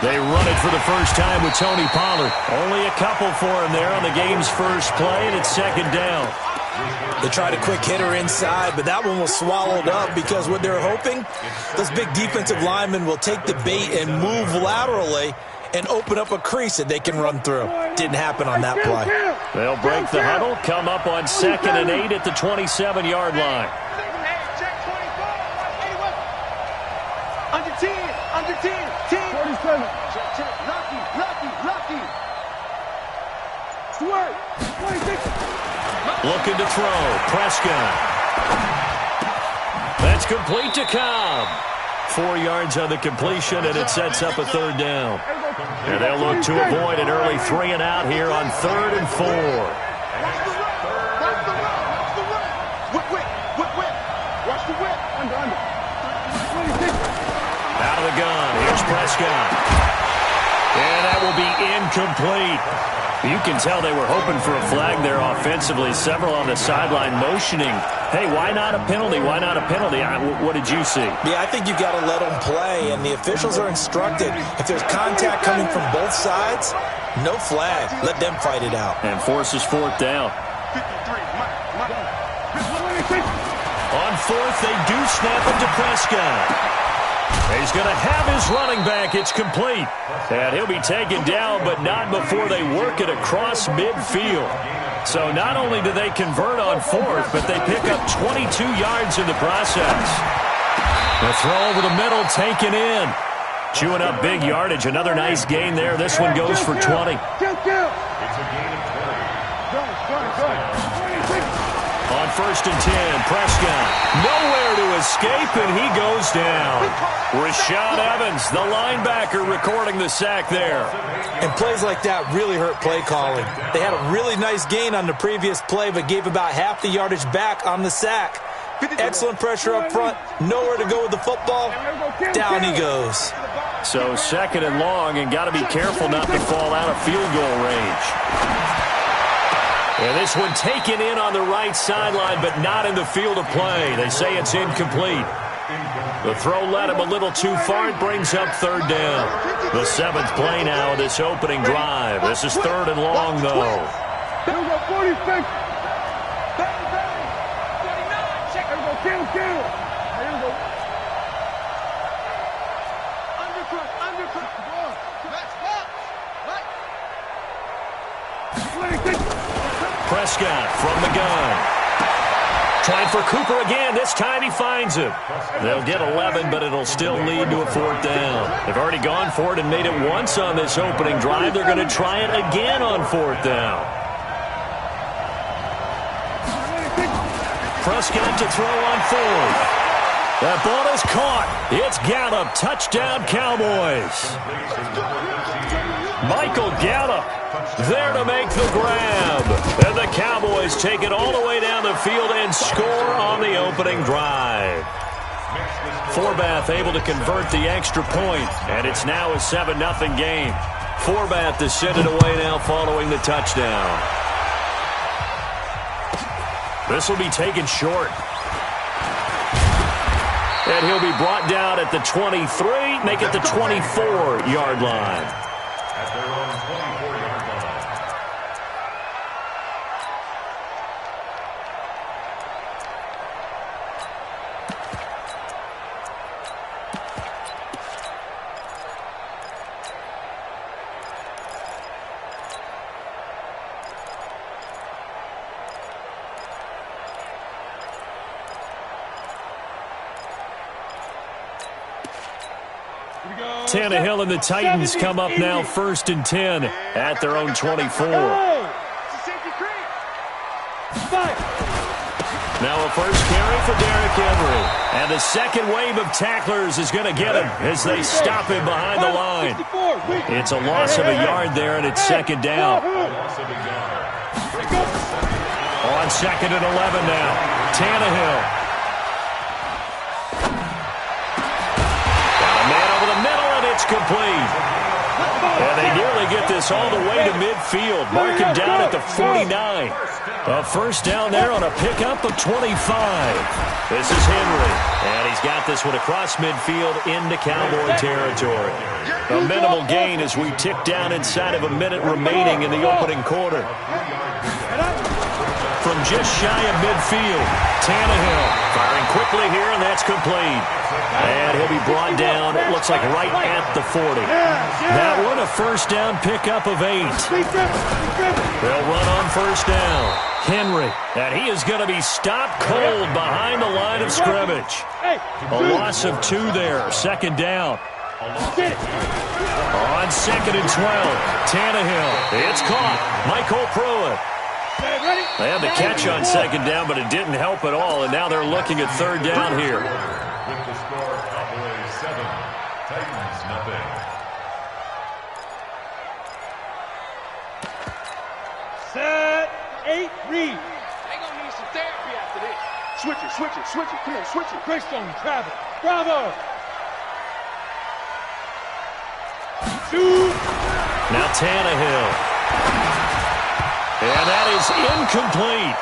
They run it for the first time with Tony Pollard. Only a couple for him there on the game's first play, and it's second down. They tried a quick hitter inside, but that one was swallowed up because what they're hoping, those big defensive linemen will take the bait and move laterally and open up a crease that they can run through. Didn't happen on that play. They'll break the huddle, come up on 2nd and 8 at the 27-yard line. Under 10, 10. 47. Lucky. Swear. 26. Looking to throw. Prescott. That's complete to Cobb. 4 yards on the completion, and it sets up a third down. And they'll look to avoid an early 3 and out here on 3rd and 4. Watch the whip. Under. Out of the gun. Here's Prescott. And that will be incomplete. You can tell they were hoping for a flag there offensively. Several on the sideline motioning, hey, why not a penalty? Why not a penalty? What did you see? Yeah, I think you've got to let them play, and the officials are instructed. If there's contact coming from both sides, no flag. Let them fight it out. And forces 4th down. On 4th, they do snap it to Prescott. He's going to have his running back. It's complete. And he'll be taken down, but not before they work it across midfield. So not only do they convert on 4th, but they pick up 22 yards in the process. The throw over the middle taken in. Chewing up big yardage. Another nice gain there. This one goes for 20. On 1st and 10, Prescott nowhere to escape, and he goes down. Rashad Evans, the linebacker, recording the sack there. And plays like that really hurt play calling. They had a really nice gain on the previous play, but gave about half the yardage back on the sack. Excellent pressure up front, nowhere to go with the football. Down he goes. So 2nd and long, and got to be careful not to fall out of field goal range. And this one taken in on the right sideline, but not in the field of play. They say it's incomplete. The throw led him a little too far. It brings up 3rd down. The 7th play now of this opening drive. This is 3rd and long, though. Prescott from the gun. Trying for Cooper again. This time he finds him. They'll get 11, but it'll still lead to a 4th down. They've already gone for it and made it once on this opening drive. They're going to try it again on 4th down. Prescott to throw on 4th. That ball is caught. It's Gallup. Touchdown, Cowboys. Michael Gallup there to make the grab. And the Cowboys take it all the way down the field and score on the opening drive. Forbath able to convert the extra point, and it's now a 7-0 game. Forbath to send it away now following the touchdown. This will be taken short. And he'll be brought down at the 23, make it the 24-yard line. At their own 24-yard line. Tannehill and the Titans come up now 1st and 10 at their own 24. Now a first carry for Derrick Henry. And the second wave of tacklers is going to get him as they stop him behind the line. It's a loss of a yard there, and it's 2nd down. On 2nd and 11 now, Tannehill. Got a man over the middle, and it's complete. And they nearly get this all the way to midfield. Mark him down at the 49. A first down there on a pickup of 25. This is Henry, and he's got this one across midfield into Cowboy territory. A minimal gain as we tick down inside of a minute remaining in the opening quarter. From just shy of midfield, Tannehill firing quickly here, and that's complete. And he'll be brought down, it looks like right at the 40. That one, a first down pickup of 8. They'll run on first down. Henry, and he is going to be stopped cold behind the line of scrimmage. A loss of 2 there, second down. On second and 12, Tannehill, it's caught. Michael Pruitt. They had the catch on second down, but it didn't help at all, and now they're looking at third down here. With the score, Cowboys 7, Titans nothing. Set, 8, read. They're going to need some therapy after this. Switch it, switch it, switch it. Come on, switch it. Greystone, travel. Bravo. Shoot. Now Tannehill. And that is incomplete.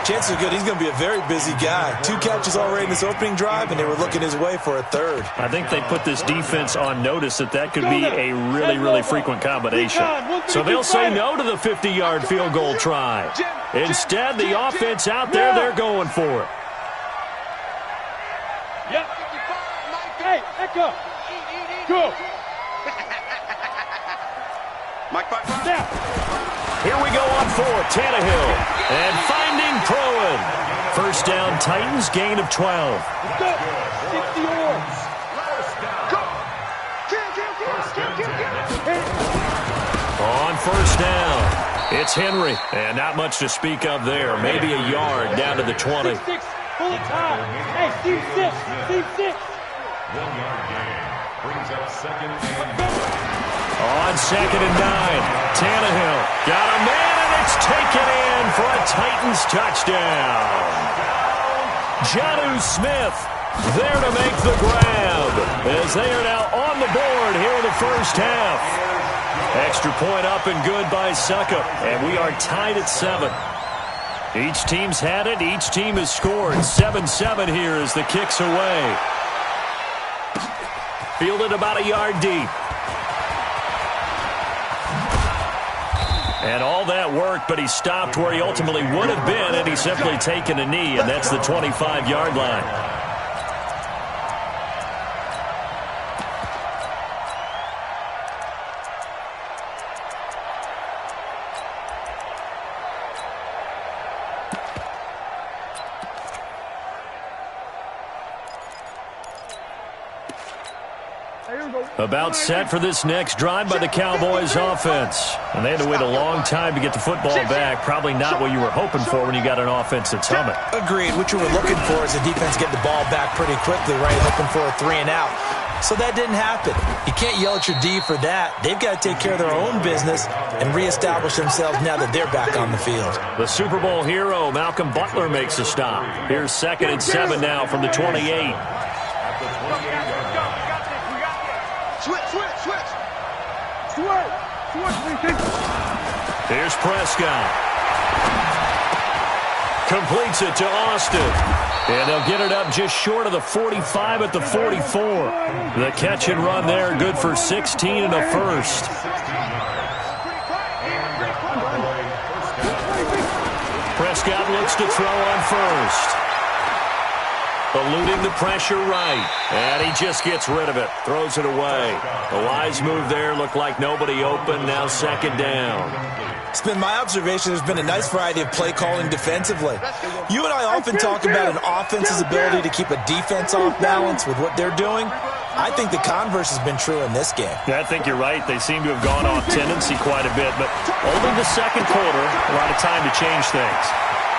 Chances are good he's going to be a very busy guy. 2 catches already in this opening drive, and they were looking his way for a third. I think they put this defense on notice that could be a really, really frequent combination. So they'll say no to the 50-yard field goal try. Instead, the offense out there, they're going for it. Yep. Hey, Echo. Go. Mike, now. Here we go on 4, Tannehill. And finding Pruitt. First down, Titans, gain of 12. Let's go. 60 yards. Go. On first down, it's Henry. And not much to speak of there. Maybe a yard down to the 20. 6, full time. Hey, Steve 6. Steve 6. 1-yard gain. Brings up second and On second and 9, Tannehill got a man, and it's taken in for a Titans touchdown. Jonnu Smith there to make the grab as they are now on the board here in the first half. Extra point up and good by Suckup, and we are tied at 7. Each team's had it. Each team has scored. 7-7 here as the kick's away. Fielded about a yard deep. And all that worked, but he stopped where he ultimately would have been, and he's simply taken a knee, and that's the 25-yard line. About set for this next drive by the Cowboys offense. And they had to wait a long time to get the football back. Probably not what you were hoping for when you got an offense that's humming. Agreed. What you were looking for is the defense getting the ball back pretty quickly, right? Hoping for a 3 and out. So that didn't happen. You can't yell at your D for that. They've got to take care of their own business and reestablish themselves now that they're back on the field. The Super Bowl hero, Malcolm Butler, makes a stop. Here's second and 7 now from the 28. Here's Prescott. Completes it to Austin. And they'll get it up just short of the 45 at the 44. The catch and run there, good for 16 and a first. Prescott looks to throw on first. Eluding the pressure right. And he just gets rid of it. Throws it away. A wise move there. Looked like nobody open. Now second down. It's been my observation there's been a nice variety of play calling defensively. You and I often talk about an offense's ability to keep a defense off balance with what they're doing. I think the converse has been true in this game. Yeah, I think you're right. They seem to have gone off tendency quite a bit, but only the second quarter, a lot of time to change things.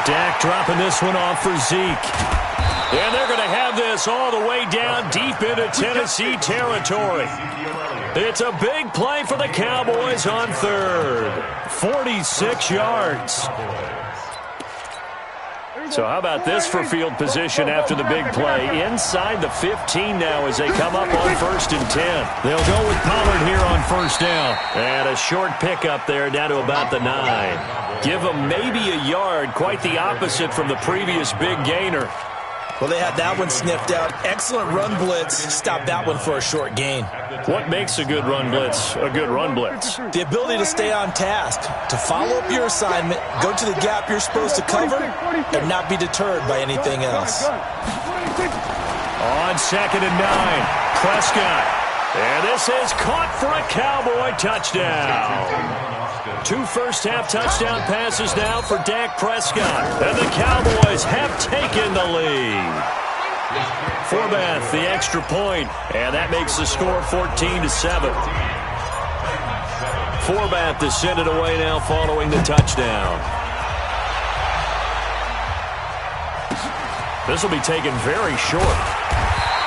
Dak dropping this one off for Zeke. And they're going to have this all the way down deep into Tennessee territory. It's a big play for the Cowboys on third. 46 yards. So how about this for field position after the big play? Inside the 15 now as they come up on 1st and 10. They'll go with Pollard here on 1st down. And a short pickup there down to about the 9. Give them maybe a yard, quite the opposite from the previous big gainer. Well, they had that one sniffed out. Excellent run blitz. Stop that one for a short gain. What makes a good run blitz a good run blitz? The ability to stay on task, to follow up your assignment, go to the gap you're supposed to cover, and not be deterred by anything else. On 2nd and 9, Prescott. And this is caught for a Cowboy touchdown. 2 first-half touchdown passes now for Dak Prescott. And the Cowboys have taken the lead. Forbath, the extra point, and that makes the score 14-7. Forbath to send it away now following the touchdown. This will be taken very short.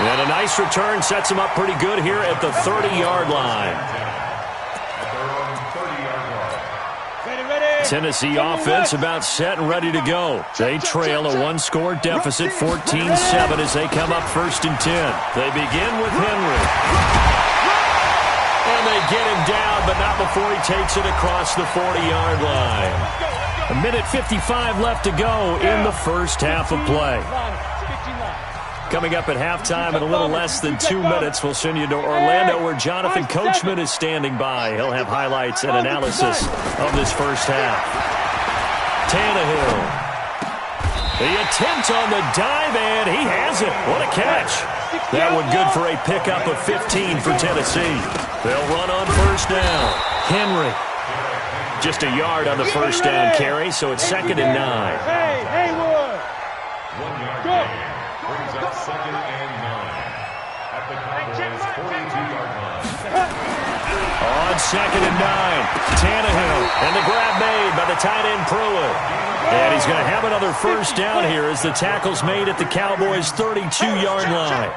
And a nice return sets him up pretty good here at the 30-yard line. Tennessee offense about set and ready to go. They trail a 1-score deficit, 14-7 as they come up 1st and 10. They begin with Henry. And they get him down, but not before he takes it across the 40-yard line. 1:55 left to go in the first half of play. Coming up at halftime in a little less than 2 minutes, we'll send you to Orlando where Jonathan Coachman is standing by. He'll have highlights and analysis of this first half. Tannehill. The attempt on the dive, and he has it. What a catch. That one good for a pickup of 15 for Tennessee. They'll run on 1st down. Henry. Just a yard on the 1st down carry, so it's 2nd and 9. Hey, Haywood. 1 yard gain. Brings up 2nd and 9 at the Cowboys' 42-yard line. On 2nd and 9, Tannehill, and the grab made by the tight end Pruitt. And he's going to have another 1st down here as the tackle's made at the Cowboys' 32-yard line.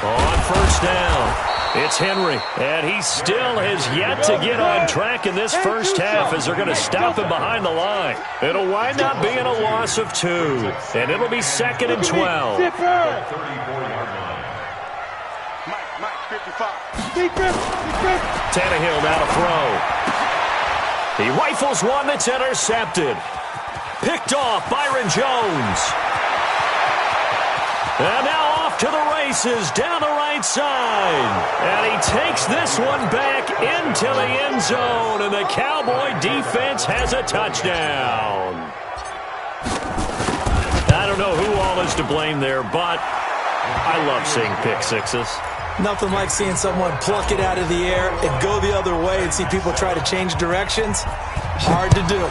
On 1st down, it's Henry, and he still has yet to get on track in this first half as they're going to stop him behind the line. It'll wind up being a loss of 2, and it'll be 2nd and 12. 34-yard line. Mike, 55. Tannehill now to throw. He rifles one that's intercepted. Picked off Byron Jones. And now off to the races down the right side. And he takes this one back into the end zone. And the Cowboy defense has a touchdown. I don't know who all is to blame there, but I love seeing pick sixes. Nothing like seeing someone pluck it out of the air and go the other way and see people try to change directions. Hard to do.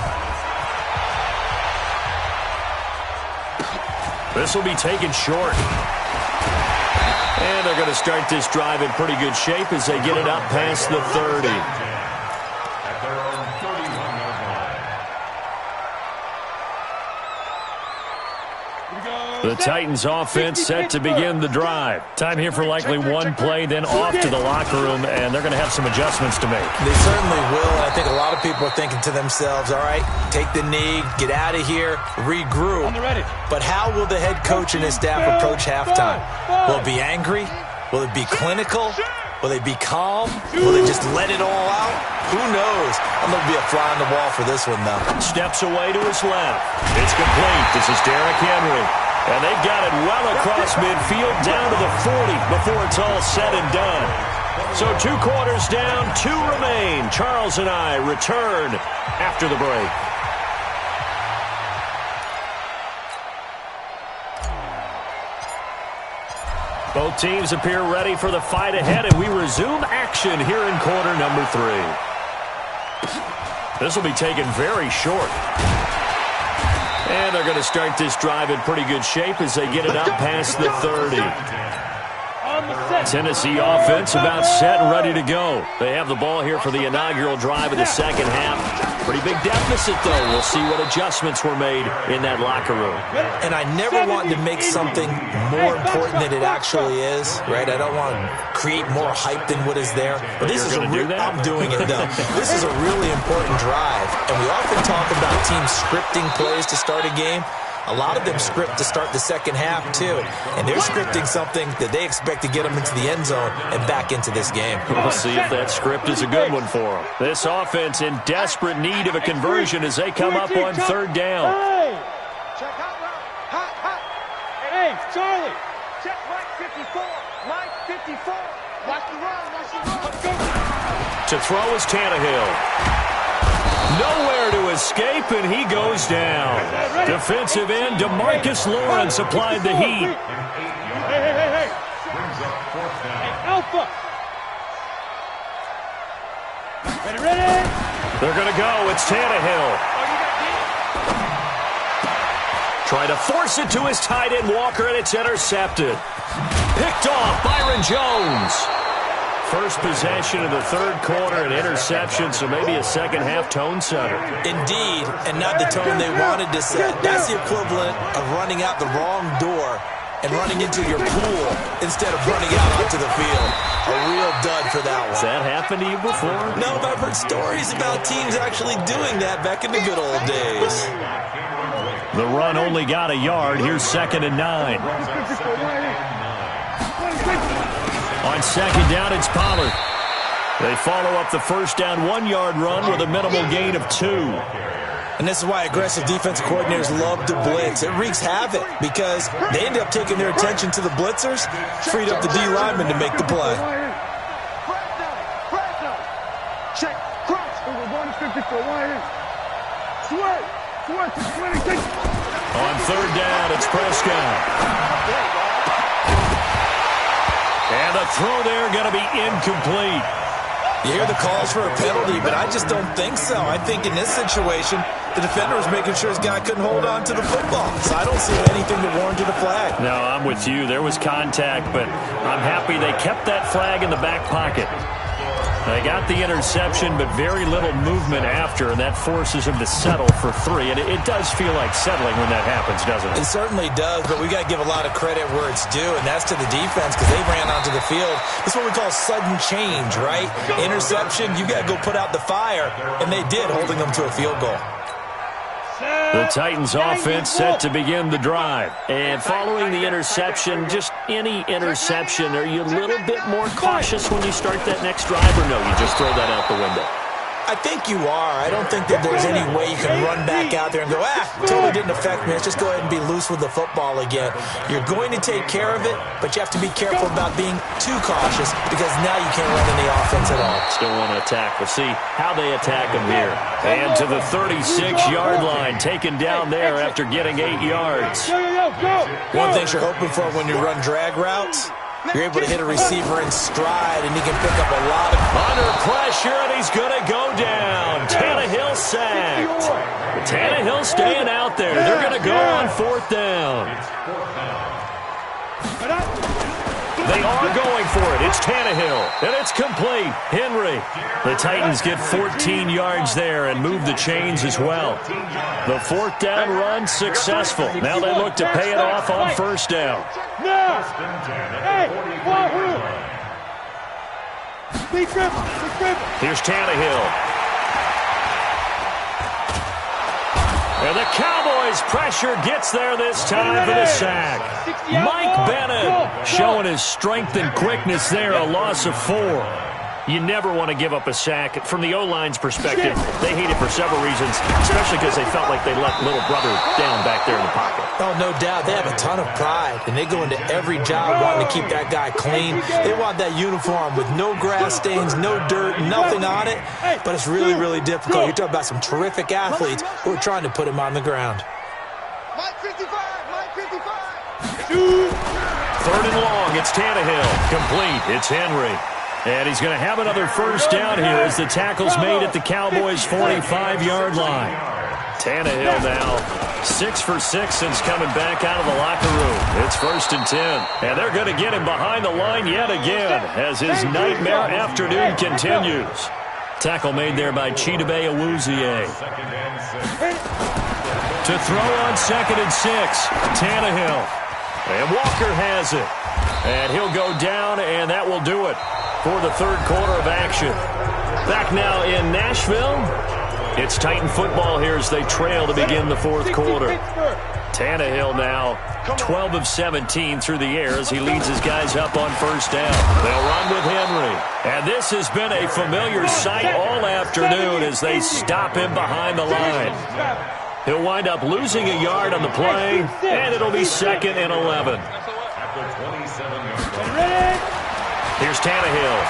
This will be taken short. And they're going to start this drive in pretty good shape as they get it up past the 30. At their own 31-yard line. The Titans offense set to begin the drive. Time here for likely one play, then off to the locker room, and they're going to have some adjustments to make. They certainly will, and I think a lot of people are thinking to themselves, all right, take the knee, get out of here, regroup. But how will the head coach and his staff approach halftime? Will it be angry? Will it be clinical? Will they be calm? Will they just let it all out? Who knows? I'm going to be a fly on the wall for this one, though. Steps away to his left. It's complete. This is Derrick Henry. And they've got it well across midfield down to the 40 before it's all said and done. So 2 quarters down, 2 remain. Charles and I return after the break. Both teams appear ready for the fight ahead, and we resume action here in quarter number 3. This will be taken very short. And they're going to start this drive in pretty good shape as they get it up past the 30. Tennessee offense about set and ready to go. They have the ball here for the inaugural drive of the second half. Pretty big deficit, though. We'll see what adjustments were made in that locker room. And I never want to make something more important than it actually is, right? I don't want to create more hype than what is there. But this is I'm doing it, though. This is a really important drive. And we often talk about teams scripting plays to start a game. A lot of them script to start the second half, too. And they're scripting something that they expect to get them into the end zone and back into this game. We'll see if that script is a good one for them. This offense in desperate need of a conversion as they come up on third down. Check hot route. Hot, hot. Hey, Charlie. Check Mike 54. Mike 54. Watch the run. Watch the run. Let's go. To throw is Tannehill. Nowhere to escape, and he goes down. Defensive end DeMarcus Lawrence applied the heat. Hey. Hey, Alpha. Ready? They're going to go. It's Tannehill. Try to force it to his tight end Walker, and it's intercepted. Picked off Byron Jones. First possession of the third quarter, an interception, so maybe a second-half tone setter. Indeed, and not the tone they wanted to set. That's the equivalent of running out the wrong door and running into your pool instead of running out onto the field. A real dud for that one. Has that happened to you before? No, but I've heard stories about teams actually doing that back in the good old days. The run only got a yard. Here's 2nd and 9. On second down, it's Pollard. They follow up the first down 1-yard run with a minimal gain of 2. And this is why aggressive defensive coordinators love to blitz. It wreaks havoc because they end up taking their attention to the blitzers, freed up the D lineman to make the play. Check. Crunch. Over 154. Sweat. On third down, it's Prescott. And the throw there going to be incomplete. You hear the calls for a penalty, but I just don't think so. I think in this situation, the defender was making sure his guy couldn't hold on to the football. So I don't see anything that warranted a flag. No, I'm with you. There was contact, but I'm happy they kept that flag in the back pocket. They got the interception, but very little movement after, and that forces him to settle for 3. And it does feel like settling when that happens, doesn't it? It certainly does, but we got to give a lot of credit where it's due, and that's to the defense because they ran onto the field. It's what we call sudden change, right? Interception, you got to go put out the fire, and they did, holding them to a field goal. The Titans offense set to begin the drive. And following the interception, just any interception, are you a little bit more cautious when you start that next drive, or no, you just throw that out the window? I think you are. I don't think that there's any way you can run back out there and go, totally didn't affect me. Let's just go ahead and be loose with the football again. You're going to take care of it, but you have to be careful about being too cautious because now you can't run any offense at all. Still want to attack. We'll see how they attack them here. And to the 36-yard line, taken down there after getting 8 yards. One thing you're hoping for when you run drag routes, you're able to hit a receiver in stride, and he can pick up a lot of... Under pressure, and he's going to go down. Tannehill sacked. Tannehill staying out there. They're going to go on 4th down. They are going for it. It's Tannehill, and it's complete. Henry. The Titans get 14 yards there and move the chains as well. The 4th down run successful. Now they look to pay it off on 1st down. Here's Tannehill. And the Cowboys' pressure gets there this time for the sack. Mike Bennett showing his strength and quickness there, a loss of 4. You never want to give up a sack. From the O-line's perspective, they hate it for several reasons, especially because they felt like they let little brother down back there in the pocket. Oh, no doubt. They have a ton of pride, and they go into every job wanting to keep that guy clean. They want that uniform with no grass stains, no dirt, nothing on it, but it's really, really difficult. You're talking about some terrific athletes who are trying to put him on the ground. Mike 55, Mike 55. 3rd and long, it's Tannehill. Complete, it's Henry. And he's going to have another 1st down here as the tackle's made at the Cowboys' 45-yard line. Tannehill now 6 for 6 since coming back out of the locker room. It's 1st and 10. And they're going to get him behind the line yet again as his nightmare afternoon continues. Tackle made there by Chidobe Awuzie. To throw on 2nd and 6. Tannehill. And Walker has it. And he'll go down, and that will do it for the third quarter of action. Back now in Nashville. It's Titan football here as they trail to begin the fourth quarter. Tannehill now 12 of 17 through the air as he leads his guys up on first down. They'll run with Henry. And this has been a familiar sight all afternoon as they stop him behind the line. He'll wind up losing a yard on the play, and it'll be 2nd and 11. Here's Tannehill.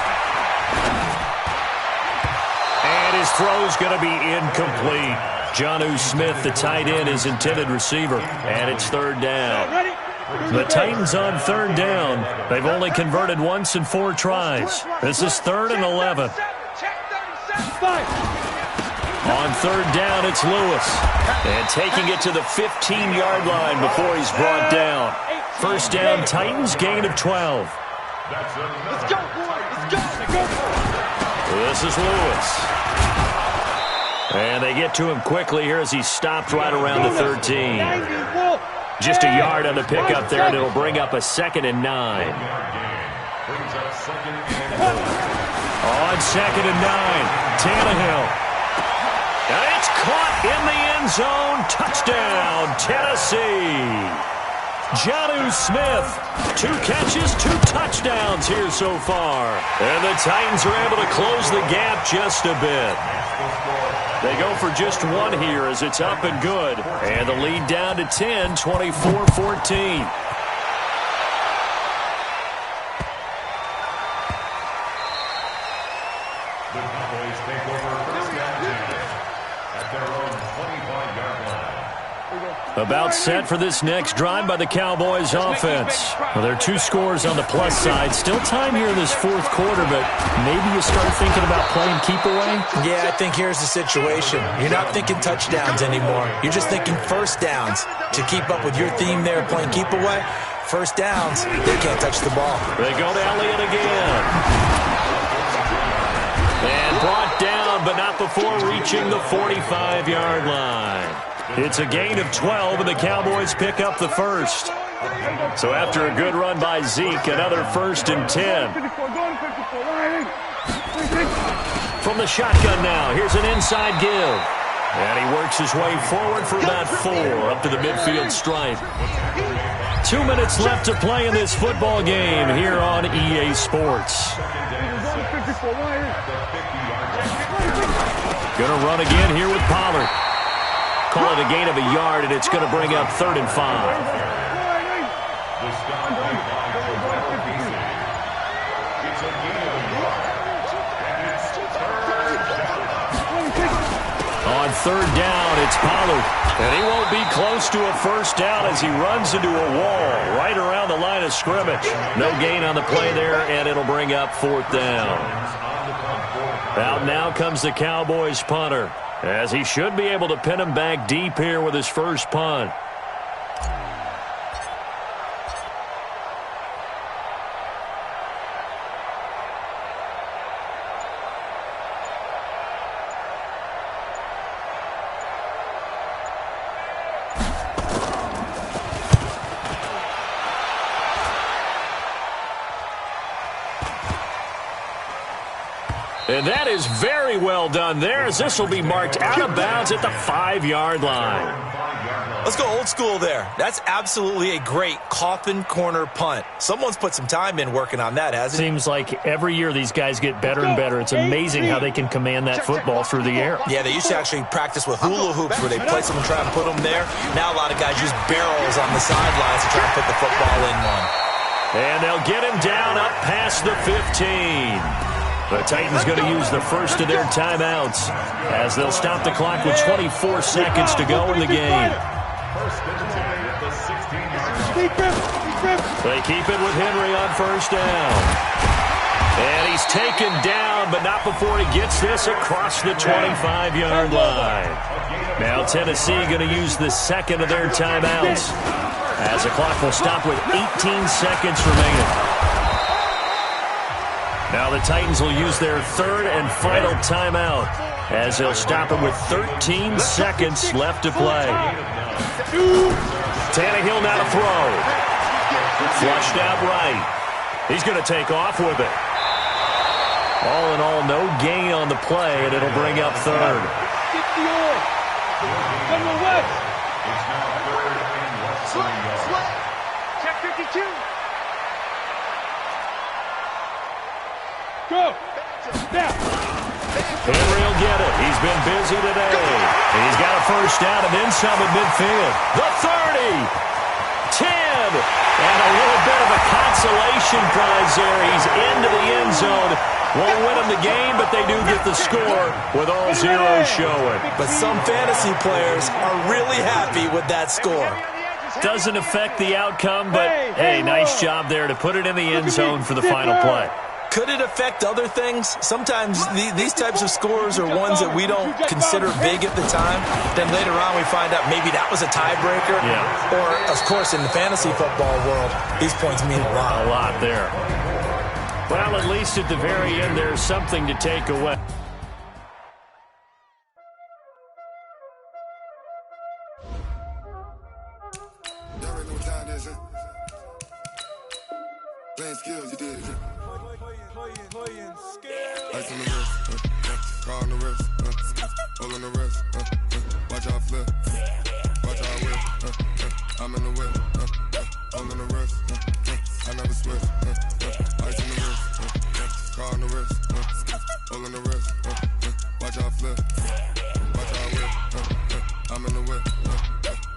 And his throw's going to be incomplete. Jonnu Smith, the tight end, is intended receiver, and it's 3rd down. The Titans on 3rd down. They've only converted once in 4 tries. This is 3rd and 11. On 3rd down, it's Lewis. And taking it to the 15-yard line before he's brought down. First down, Titans, gain of 12. Let's go, boys. Let's go. This is Lewis. And they get to him quickly here as he stopped right around the 13. Just a yard on the pickup there, and it'll bring up a 2nd and 9. On 2nd and 9, Tannehill. And it's caught in the end zone. Touchdown, Tennessee. Jonnu Smith, 2 catches, 2 touchdowns here so far. And the Titans are able to close the gap just a bit. They go for just 1 here as it's up and good. And the lead down to 10, 24-14. The Cowboys take over first down at their own 25-yard line. About set for this next drive by the Cowboys offense. Well, there are 2 scores on the plus side. Still time here in this fourth quarter, but maybe you start thinking about playing keep away? Yeah, I think here's the situation. You're not thinking touchdowns anymore. You're just thinking first downs. To keep up with your theme there, playing keep away, first downs, they can't touch the ball. They go to Elliott again. And brought down, but not before reaching the 45-yard line. It's a gain of 12, and the Cowboys pick up the first. So after a good run by Zeke, another 1st and 10. From the shotgun now, here's an inside give. And he works his way forward for about 4 up to the midfield stripe. 2 minutes left to play in this football game here on EA Sports. Gonna run again here with Pollard. Call it a gain of a yard, and it's going to bring up 3rd and 5. On 3rd down, it's Pollard. And he won't be close to a first down as he runs into a wall right around the line of scrimmage. No gain on the play there, and it'll bring up 4th down. Out now comes the Cowboys punter, as he should be able to pin him back deep here with his first punt. And that is very well done there, as this will be marked out of bounds at the 5-yard line. Let's go old school there. That's absolutely a great coffin corner punt. Someone's put some time in working on that, hasn't it? Seems like every year these guys get better and better. It's amazing how they can command that football through the air. Yeah, they used to actually practice with hula hoops where they place them and try and put them there. Now a lot of guys use barrels on the sidelines to try and put the football in one. And they'll get him down up past the 15. The Titans going to use the first of their timeouts as they'll stop the clock with 24 seconds to go in the game. They keep it with Henry on first down. And he's taken down, but not before he gets this across the 25-yard line. Now Tennessee going to use the second of their timeouts as the clock will stop with 18 seconds remaining. Now the Titans will use their third and final timeout as they'll stop it with 13 seconds left to play. Tannehill now to throw. Flushed out right. He's going to take off with it. All in all, no gain on the play, and it'll bring up third. Check 52. Go. Now. Henry will get it. He's been busy today. And he's got a first down and then some at midfield. The 30. 10. And a little bit of a consolation prize there. He's into the end zone. Won't win them the game, but they do get the score with all zeros showing. But some fantasy players are really happy with that score. Doesn't affect the outcome, but, hey, nice job there to put it in the end zone for the final play. Could it affect other things? Sometimes these types of scores are ones that we don't consider big at the time. Then later on we find out maybe that was a tiebreaker. Yeah. Or, of course, in the fantasy football world, these points mean a lot. A lot there. Well, at least at the very end, there's something to take away. Playing skills, you did it. Ice on the wrist, car on the wrist, all on the wrist, watch how I flip, watch how I whip, I'm in the whip, all on the wrist, I never switch, ice on the wrist, car on the wrist, all on the wrist, watch how I flip, watch how I whip, I'm in the whip,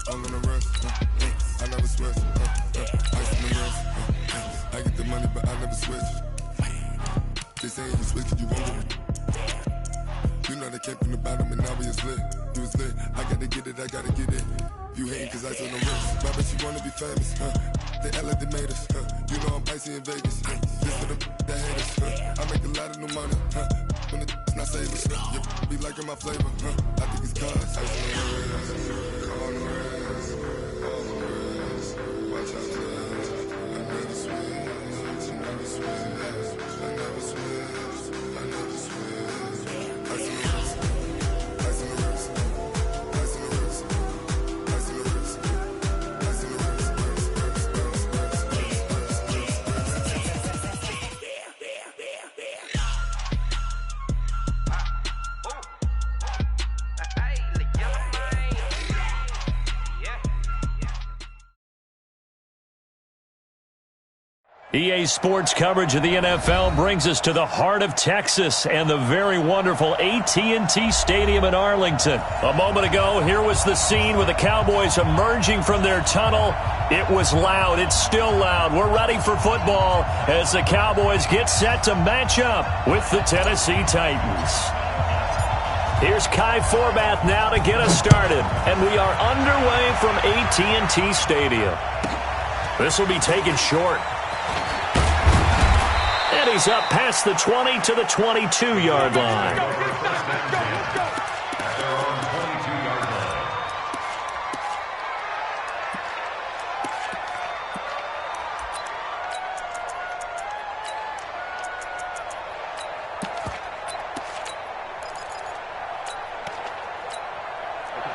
all on the wrist, I never switch, ice on the wrist, I get the money but I never switch. They say you switch, you won't get it. You know they came from the bottom and now we is lit. You was lit, I gotta get it, I gotta get it. You hating cause I on the wrist. My bitch, you wanna be famous, They act like they made us, You know I'm icy in Vegas, This for the that hate us, I make a lot of new money, When it's not savers, You be liking my flavor, I think it's cause. Ice on the wrist, on the wrist, on the wrist. Watch out, I never switch, I never switch. EA Sports coverage of the NFL brings us to the heart of Texas and the very wonderful AT&T Stadium in Arlington. A moment ago, here was the scene with the Cowboys emerging from their tunnel. It was loud. It's still loud. We're ready for football as the Cowboys get set to match up with the Tennessee Titans. Here's Kai Forbath now to get us started, and we are underway from AT&T Stadium. This will be taken short. And he's up past the 20 to the 22-yard line.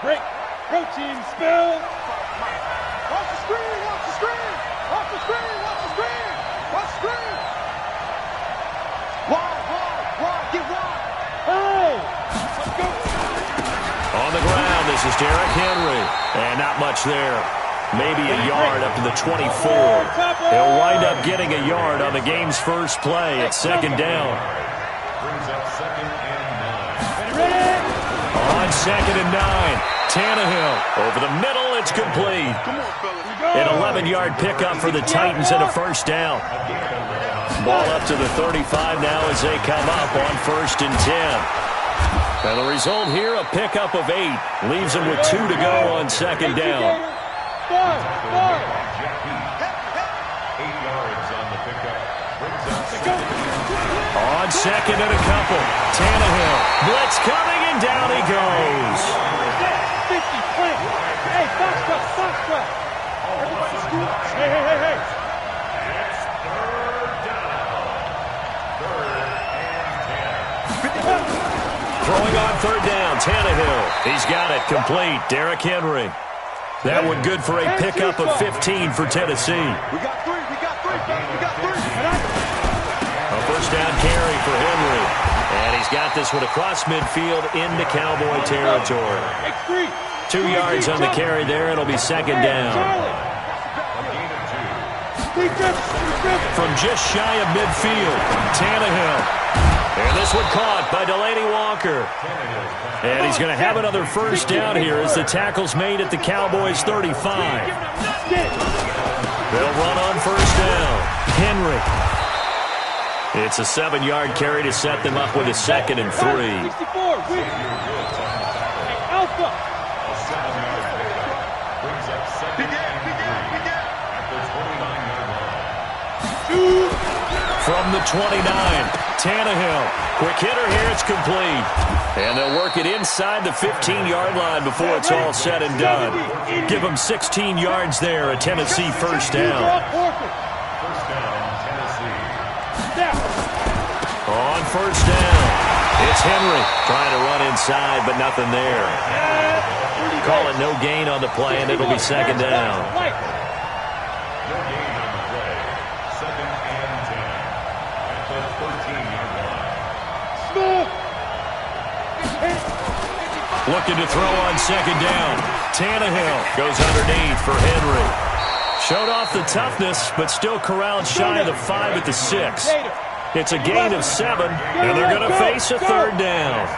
Break. Go team, spill. Watch the screen, watch the screen. Watch the screen, watch the screen. Watch the screen. Wide, get wide. Hey, let's go. On the ground, this is Derrick Henry. And not much there. Maybe a yard up to the 24. He'll wind up getting a yard on the game's first play at second down. Brings up 2nd and 9. On 2nd and 9, Tannehill over the middle. It's complete. An 11-yard pickup for the Titans and a first down. Ball up to the 35 now as they come up on 1st and 10. And the result here, a pickup of 8. Leaves them with 2 to go on 2nd down. 8 yards on the pickup. Brings up 2nd. On 2nd and a couple, Tannehill. Blitz coming, and down he goes. 50, hey, box cut. Hey. It's 3rd down. 3rd He's got it complete. Derrick Henry. That one good for a pickup of 15 for Tennessee. We got three. A first down carry for Henry. And he's got this one across midfield into Cowboy territory. 2 yards on the carry there. It'll be second down. From just shy of midfield, Tannehill. And this one caught by Delaney Walker. And he's going to have another first down here as the tackle's made at the Cowboys' 35. They'll run on first down. Henry. It's a 7-yard carry to set them up with a 2nd and 3. From the 29, Tannehill. Quick hitter here, it's complete. And they'll work it inside the 15-yard line before it's all said and done. Give them 16 yards there, a Tennessee first down. On first down, it's Henry trying to run inside, but nothing there. Call it no gain on the play, and it'll be second down. Looking to throw on second down. Tannehill goes underneath for Henry. Showed off the toughness, but still corralled shy of the 5 at the 6. It's a gain of 7, and they're going to face a third down.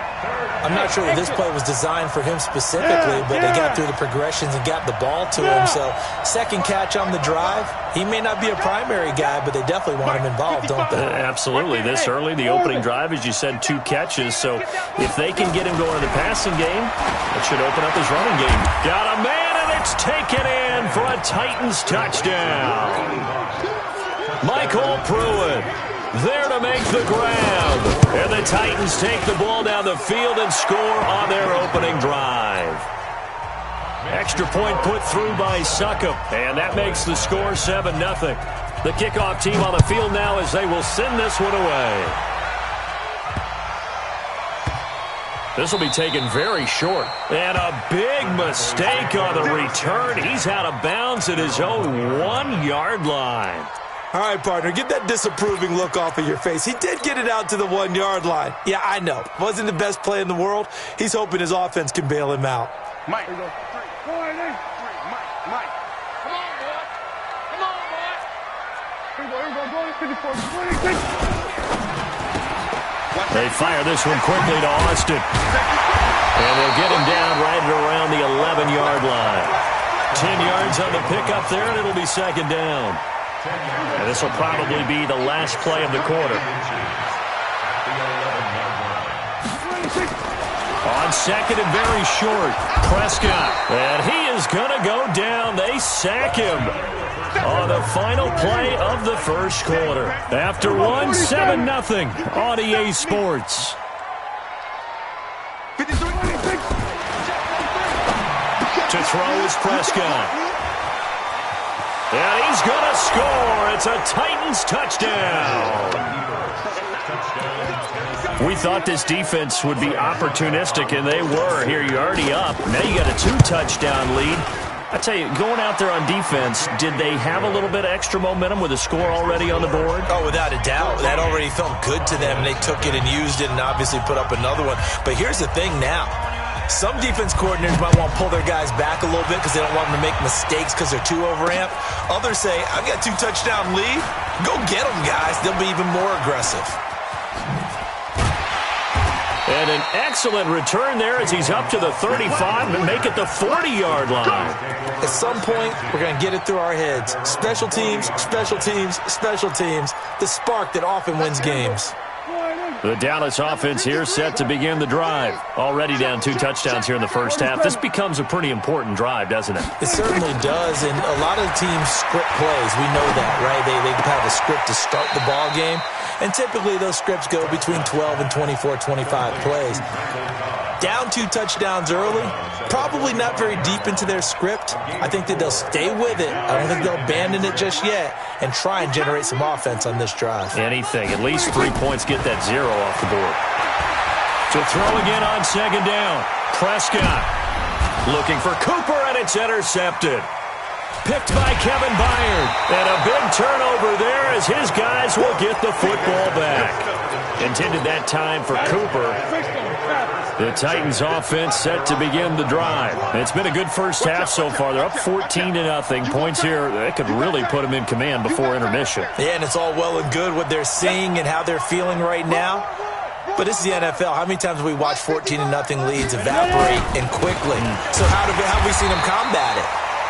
I'm not sure that this play was designed for him specifically, but they got through the progressions and got the ball to him. So, second catch on the drive. He may not be a primary guy, but they definitely want him involved, don't they? Absolutely. This early, the opening drive, as you said, 2 catches. So, if they can get him going in the passing game, it should open up his running game. Got a man, and it's taken in for a Titans touchdown. Michael Pruitt there to make the grab. And the Titans take the ball down the field and score on their opening drive. Extra point put through by Succop, and that makes the score 7-0. The kickoff team on the field now as they will send this one away. This will be taken very short. And a big mistake on the return. He's out of bounds at his own 1-yard line. All right, partner, get that disapproving look off of your face. He did get it out to the 1-yard line. Yeah, I know. Wasn't the best play in the world. He's hoping his offense can bail him out. Mike. Mike. Come on, boy. Come on, boy. They fire this one quickly to Austin. And they'll get him down right around the 11-yard line. 10 yards on the pickup there, and it'll be second down. And this will probably be the last play of the quarter. On second and very short, Prescott. And he is going to go down. They sack him on the final play of the first quarter. After 7-0 on EA Sports. To throw is Prescott. And he's going to score. It's a Titans touchdown. We thought this defense would be opportunistic, and they were. Here, you're already up. Now you got a 2-touchdown lead. I tell you, going out there on defense, did they have a little bit of extra momentum with a score already on the board? Oh, without a doubt. That already felt good to them. They took it and used it and obviously put up another one. But here's the thing now. Some defense coordinators might want to pull their guys back a little bit because they don't want them to make mistakes because they're too overamped. Others say, I've got a 2-touchdown lead. Go get them, guys. They'll be even more aggressive. And an excellent return there as he's up to the 35 and make it the 40-yard line. At some point, we're going to get it through our heads. Special teams, special teams, special teams. The spark that often wins games. The Dallas offense here set to begin the drive. Already down 2 touchdowns here in the first half. This becomes a pretty important drive, doesn't it? It certainly does, and a lot of teams script plays. We know that, right? They have a script to start the ball game, and typically those scripts go between 12 and 24, 25 plays. Down 2 touchdowns early, probably not very deep into their script. I think that they'll stay with it. I don't think they'll abandon it just yet and try and generate some offense on this drive. Anything. At least 3 points, get that 0 off the board. To throw again on second down. Prescott looking for Cooper, and it's intercepted. Picked by Kevin Byard. And a big turnover there as his guys will get the football back. Intended that time for Cooper. The Titans offense set to begin the drive. It's been a good first half so far. They're up 14-0. Points here, that could really put them in command before intermission. Yeah, and it's all well and good what they're seeing and how they're feeling right now. But this is the NFL. How many times have we watched 14-0 leads evaporate and quickly? So how have we seen them combat it?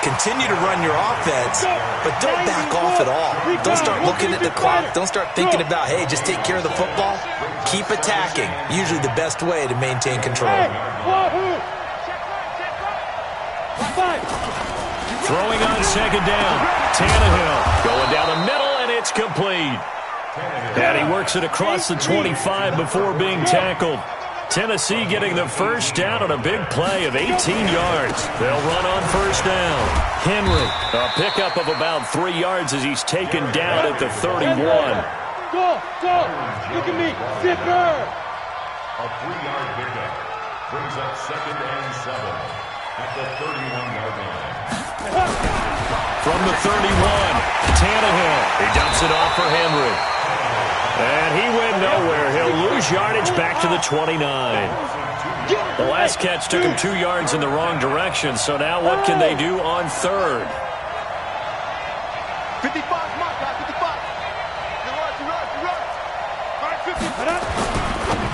Continue to run your offense, but don't back off at all. Don't start looking at the clock. Don't start thinking about, hey, just take care of the football. Keep attacking. Usually the best way to maintain control. Throwing on second down. Tannehill going down the middle, and it's complete. And he works it across the 25 before being tackled. Tennessee getting the first down on a big play of 18 yards. They'll run on first down. Henry, a pickup of about 3 yards as he's taken down at the 31. Go! Look at me! Zipper! A 3-yard pickup brings up 2nd and 7 at the 31-yard line. From the 31, Tannehill. He dumps it off for Henry. And he went nowhere. He'll lose yardage back to the 29. The last catch took him 2 yards in the wrong direction, so now what can they do on third? 55, mark, 55.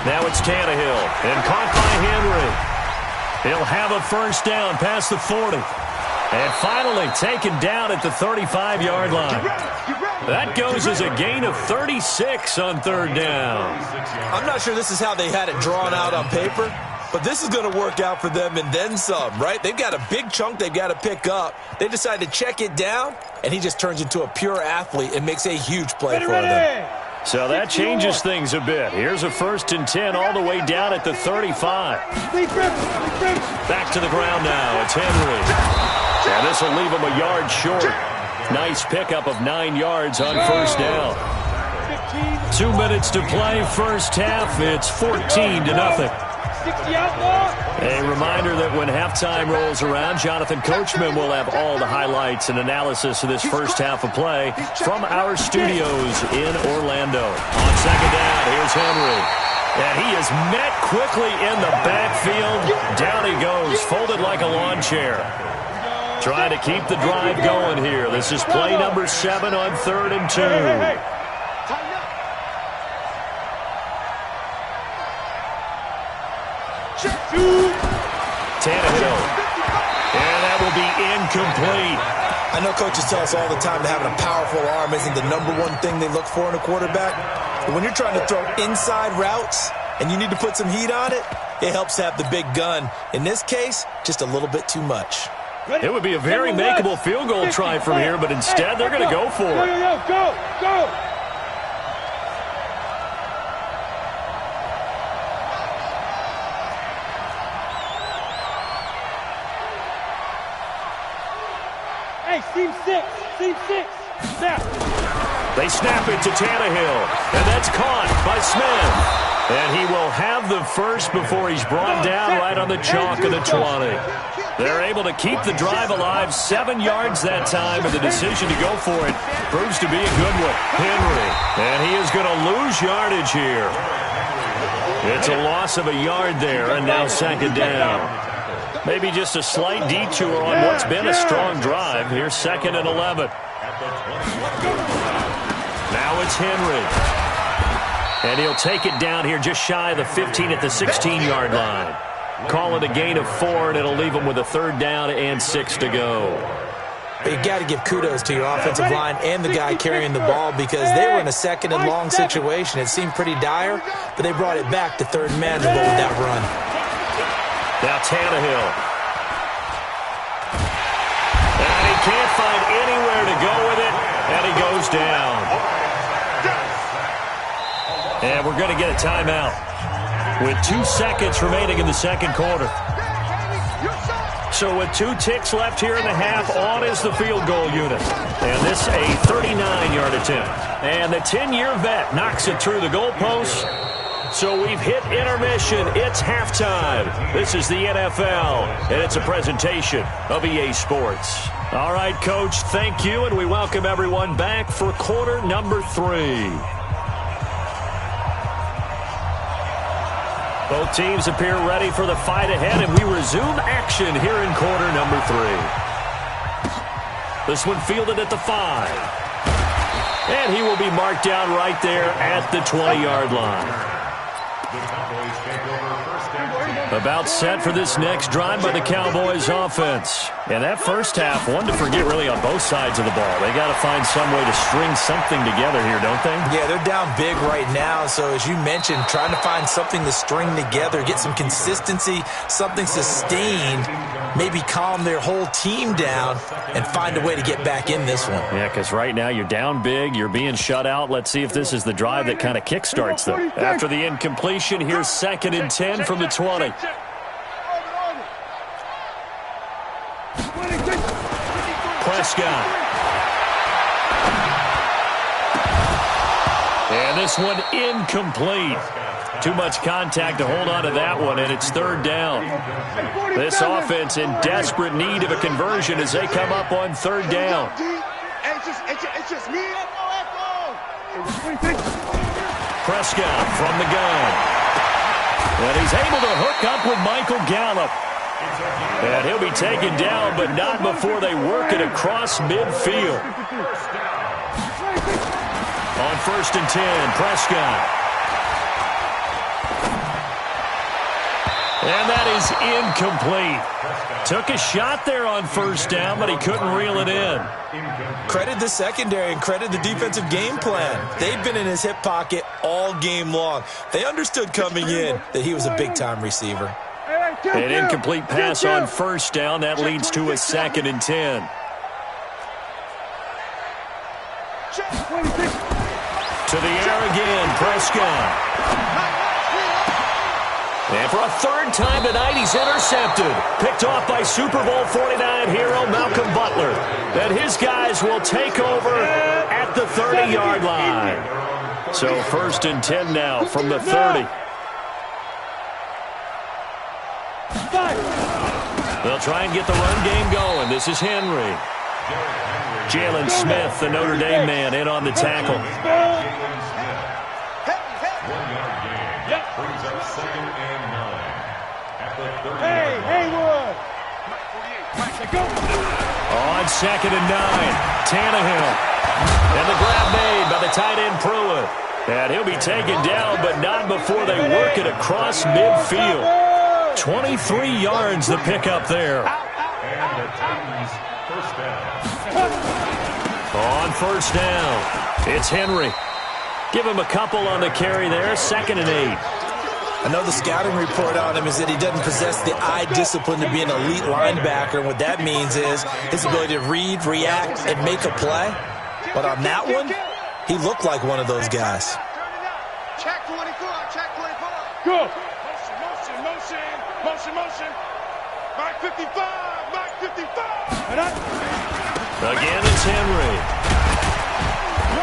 Now it's Tannehill, and caught by Henry. He'll have a first down past the 40. And finally taken down at the 35-yard line. That goes as a gain of 36 on third down. I'm not sure this is how they had it drawn out on paper, but this is going to work out for them and then some, right? They've got a big chunk they've got to pick up. They decide to check it down, and he just turns into a pure athlete and makes a huge play for them. So that changes things a bit. Here's a 1st and 10 all the way down at the 35. Back to the ground now. It's Henry. And this will leave him a yard short. Nice pickup of 9 yards on first down. 2 minutes to play first half. It's 14-0. A reminder that when halftime rolls around, Jonathan Coachman will have all the highlights and analysis of this first half of play from our studios in Orlando. On second down, here's Henry. And he is met quickly in the backfield. Down he goes, folded like a lawn chair. Trying to keep the drive going here. This is play number 7 on 3rd and 2. Tannehill. And that will be incomplete. I know coaches tell us all the time that having a powerful arm isn't the number one thing they look for in a quarterback. But when you're trying to throw inside routes and you need to put some heat on it, it helps to have the big gun. In this case, just a little bit too much. It would be a very makeable field goal try from here, but instead they're going to go for it. Go! Hey, seam six. Snap. They snap it to Tannehill, and that's caught by Smith. And he will have the first before he's brought down right on the chalk of the 20. They're able to keep the drive alive, 7 yards that time, and the decision to go for it proves to be a good one. Henry, and he is going to lose yardage here. It's a loss of a yard there, and now second down. Maybe just a slight detour on what's been a strong drive. Here's 2nd and 11. Now it's Henry. And he'll take it down here just shy of the 15 at the 16-yard line. Call it a gain of 4, and it'll leave them with a 3rd down and 6 to go. But you got to give kudos to your offensive line and the guy carrying the ball because they were in a 2nd and long situation. It seemed pretty dire, but they brought it back to 3rd and manageable with that run. Now Tannehill. And he can't find anywhere to go with it, and he goes down. And we're going to get a timeout with 2 seconds remaining in the second quarter. So with 2 ticks left here in the half, on is the field goal unit. And this a 39-yard attempt. And the 10-year vet knocks it through the goalpost. So we've hit intermission. It's halftime. This is the NFL, and it's a presentation of EA Sports. All right, Coach, thank you, and we welcome everyone back for quarter number 3. Both teams appear ready for the fight ahead, and we resume action here in quarter number 3. This one fielded at the 5. And he will be marked down right there at the 20-yard line. About set for this next drive by the Cowboys offense. And that first half, one to forget really on both sides of the ball. They got to find some way to string something together here, don't they? Yeah, they're down big right now. So as you mentioned, trying to find something to string together, get some consistency, something sustained, maybe calm their whole team down and find a way to get back in this one. Yeah, because right now you're down big, you're being shut out. Let's see if this is the drive that kind of kickstarts them. After the incompletion, here's 2nd and 10 from the 20. Prescott. And this one incomplete. Too much contact to hold on to that one, and it's 3rd down. This offense in desperate need of a conversion as they come up on 3rd down. Prescott from the gun. And he's able to hook up with Michael Gallup. And he'll be taken down, but not before they work it across midfield. On 1st and 10, Prescott. And that is incomplete. Took a shot there on 1st down, but he couldn't reel it in. Credit the secondary and credit the defensive game plan. They've been in his hip pocket all game long. They understood coming in that he was a big-time receiver. An incomplete pass on 1st down. That leads to a 2nd and 10. To the air again, Prescott. And for a 3rd time tonight, he's intercepted. Picked off by Super Bowl 49 hero Malcolm Butler. And his guys will take over at the 30-yard line. So 1st and 10 now from the 30. They'll try and get the run game going. This is Henry. Jalen Smith, the Notre Dame man, in on the tackle. On 2nd and 9, Tannehill. And the grab made by the tight end Pruitt. And he'll be taken down, but not before they work it across midfield. 23 yards to pick up there. And the Titans first down. On 1st down, it's Henry. Give him a couple on the carry there, 2nd and 8. I know the scouting report on him is that he doesn't possess the eye discipline to be an elite linebacker. And what that means is his ability to read, react, and make a play. But on that one, he looked like one of those guys. Check 24, check 24. Go. Motion. Mark 55, Mark 55. Again, it's Henry.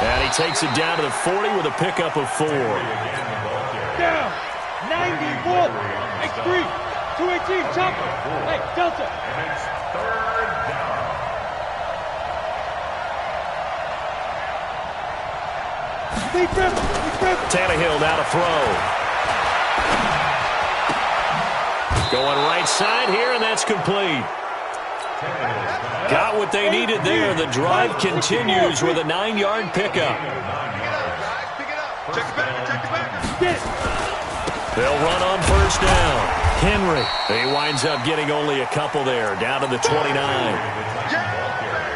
And he takes it down to the 40 with a pickup of 4. Down. 94. X3. 218. Chopper. Hey, Delta. And it's 3rd down. Tannehill now to throw. Going right side here, and that's complete. Got what they needed there. The drive continues with a 9-yard pickup. They'll run on 1st down. Henry. He winds up getting only a couple there, down to the 29.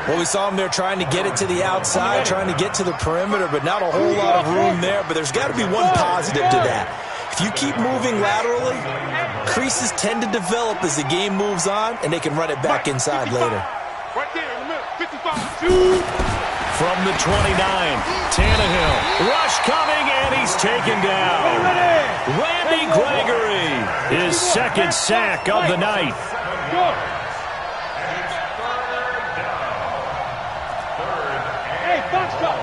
Well, we saw him there trying to get it to the outside, trying to get to the perimeter, but not a whole lot of room there. But there's got to be one positive to that. If you keep moving laterally, creases tend to develop as the game moves on, and they can run it back inside later. Right there in the middle. 55. From the 29, Tannehill. Rush coming, and he's taken down. Randy Gregory, his 2nd sack of the night. Hey, box drop.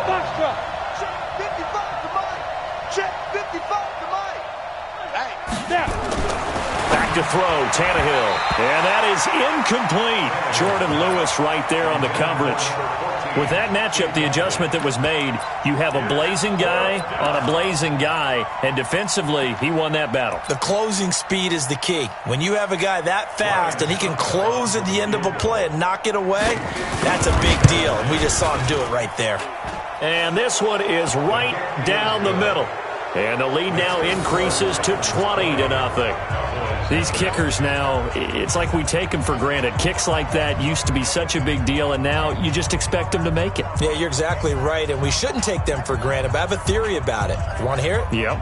Check 55 to Mike. Check 55 to Mike. back to throw, Tannehill. And that is incomplete. Jordan Lewis right there on the coverage. With that matchup, the adjustment that was made, you have a blazing guy on a blazing guy, and defensively, he won that battle. The closing speed is the key. When you have a guy that fast and he can close at the end of a play and knock it away, that's a big deal, and we just saw him do it right there. And this one is right down the middle. And the lead now increases to 20-0. These kickers now, it's like we take them for granted. Kicks like that used to be such a big deal, and now you just expect them to make it. Yeah, you're exactly right, and we shouldn't take them for granted, but I have a theory about it. You want to hear it? Yep.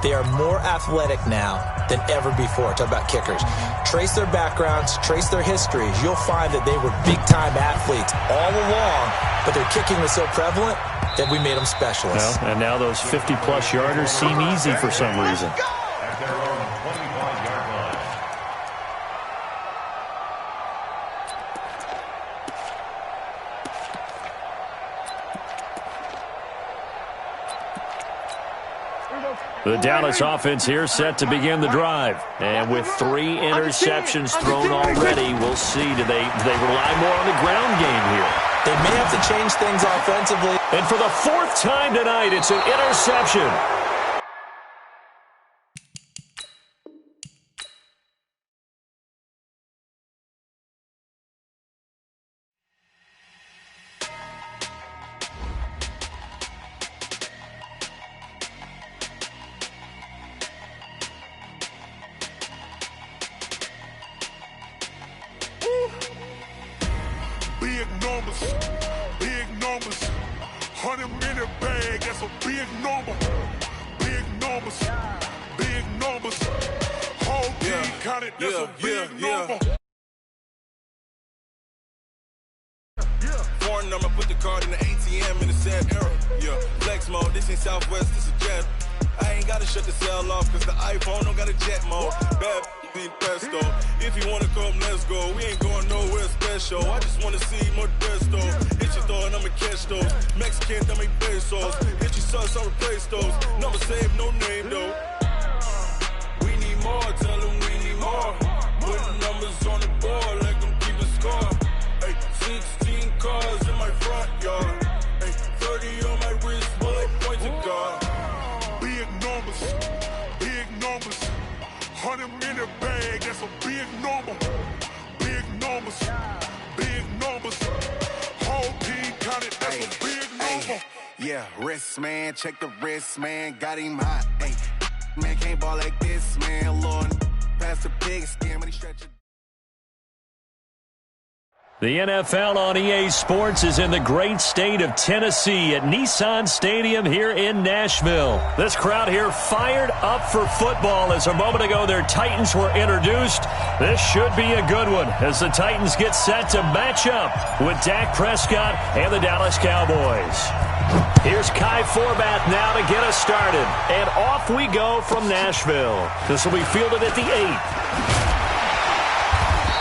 They are more athletic now than ever before. Talk about kickers. Trace their backgrounds, trace their histories. You'll find that they were big-time athletes all along, but their kicking was so prevalent that we made them specialists. Well, and now those 50-plus yarders seem easy for some reason. At their own 25-yard line. The Dallas offense here set to begin the drive. And with 3 interceptions thrown already, we'll see. Do they rely more on the ground game here? They may have to change things offensively. And for the 4th time tonight, it's an interception. Big numbers, 100-minute bag, that's a big number. Big numbers, whole team counted, that's a big number. Foreign number, put the card in the ATM in the sad era. Yeah, flex mode, this ain't Southwest, this is jet. I ain't gotta shut the cell off, cause the iPhone don't got a jet mode. Bad be pesto. If you wanna come, let's go. We ain't going nowhere special. I just wanna see more desto. Hit your throw and I'ma catch those. Mexican, I make pesos. Hit your sauce, I'll replace those. Number save, no name though. We need more, tell them we need more. Putting numbers on the board, like them keep a score. Hey, 16 cars in my front yard. Hey, 30 on my wrist, bullet point to God. Big numbers, 100-minute bag, that's a big number. Big numbers, whole team counted, that's a big number. Yeah, wrist man, check the wrist man, got him hot. Ay, man can't ball like this, man. Lord, pass the big skin when he stretch it. The NFL on EA Sports is in the great state of Tennessee at Nissan Stadium here in Nashville. This crowd here fired up for football as a moment ago their Titans were introduced. This should be a good one as the Titans get set to match up with Dak Prescott and the Dallas Cowboys. Here's Kai Forbath now to get us started. And off we go from Nashville. This will be fielded at the 8.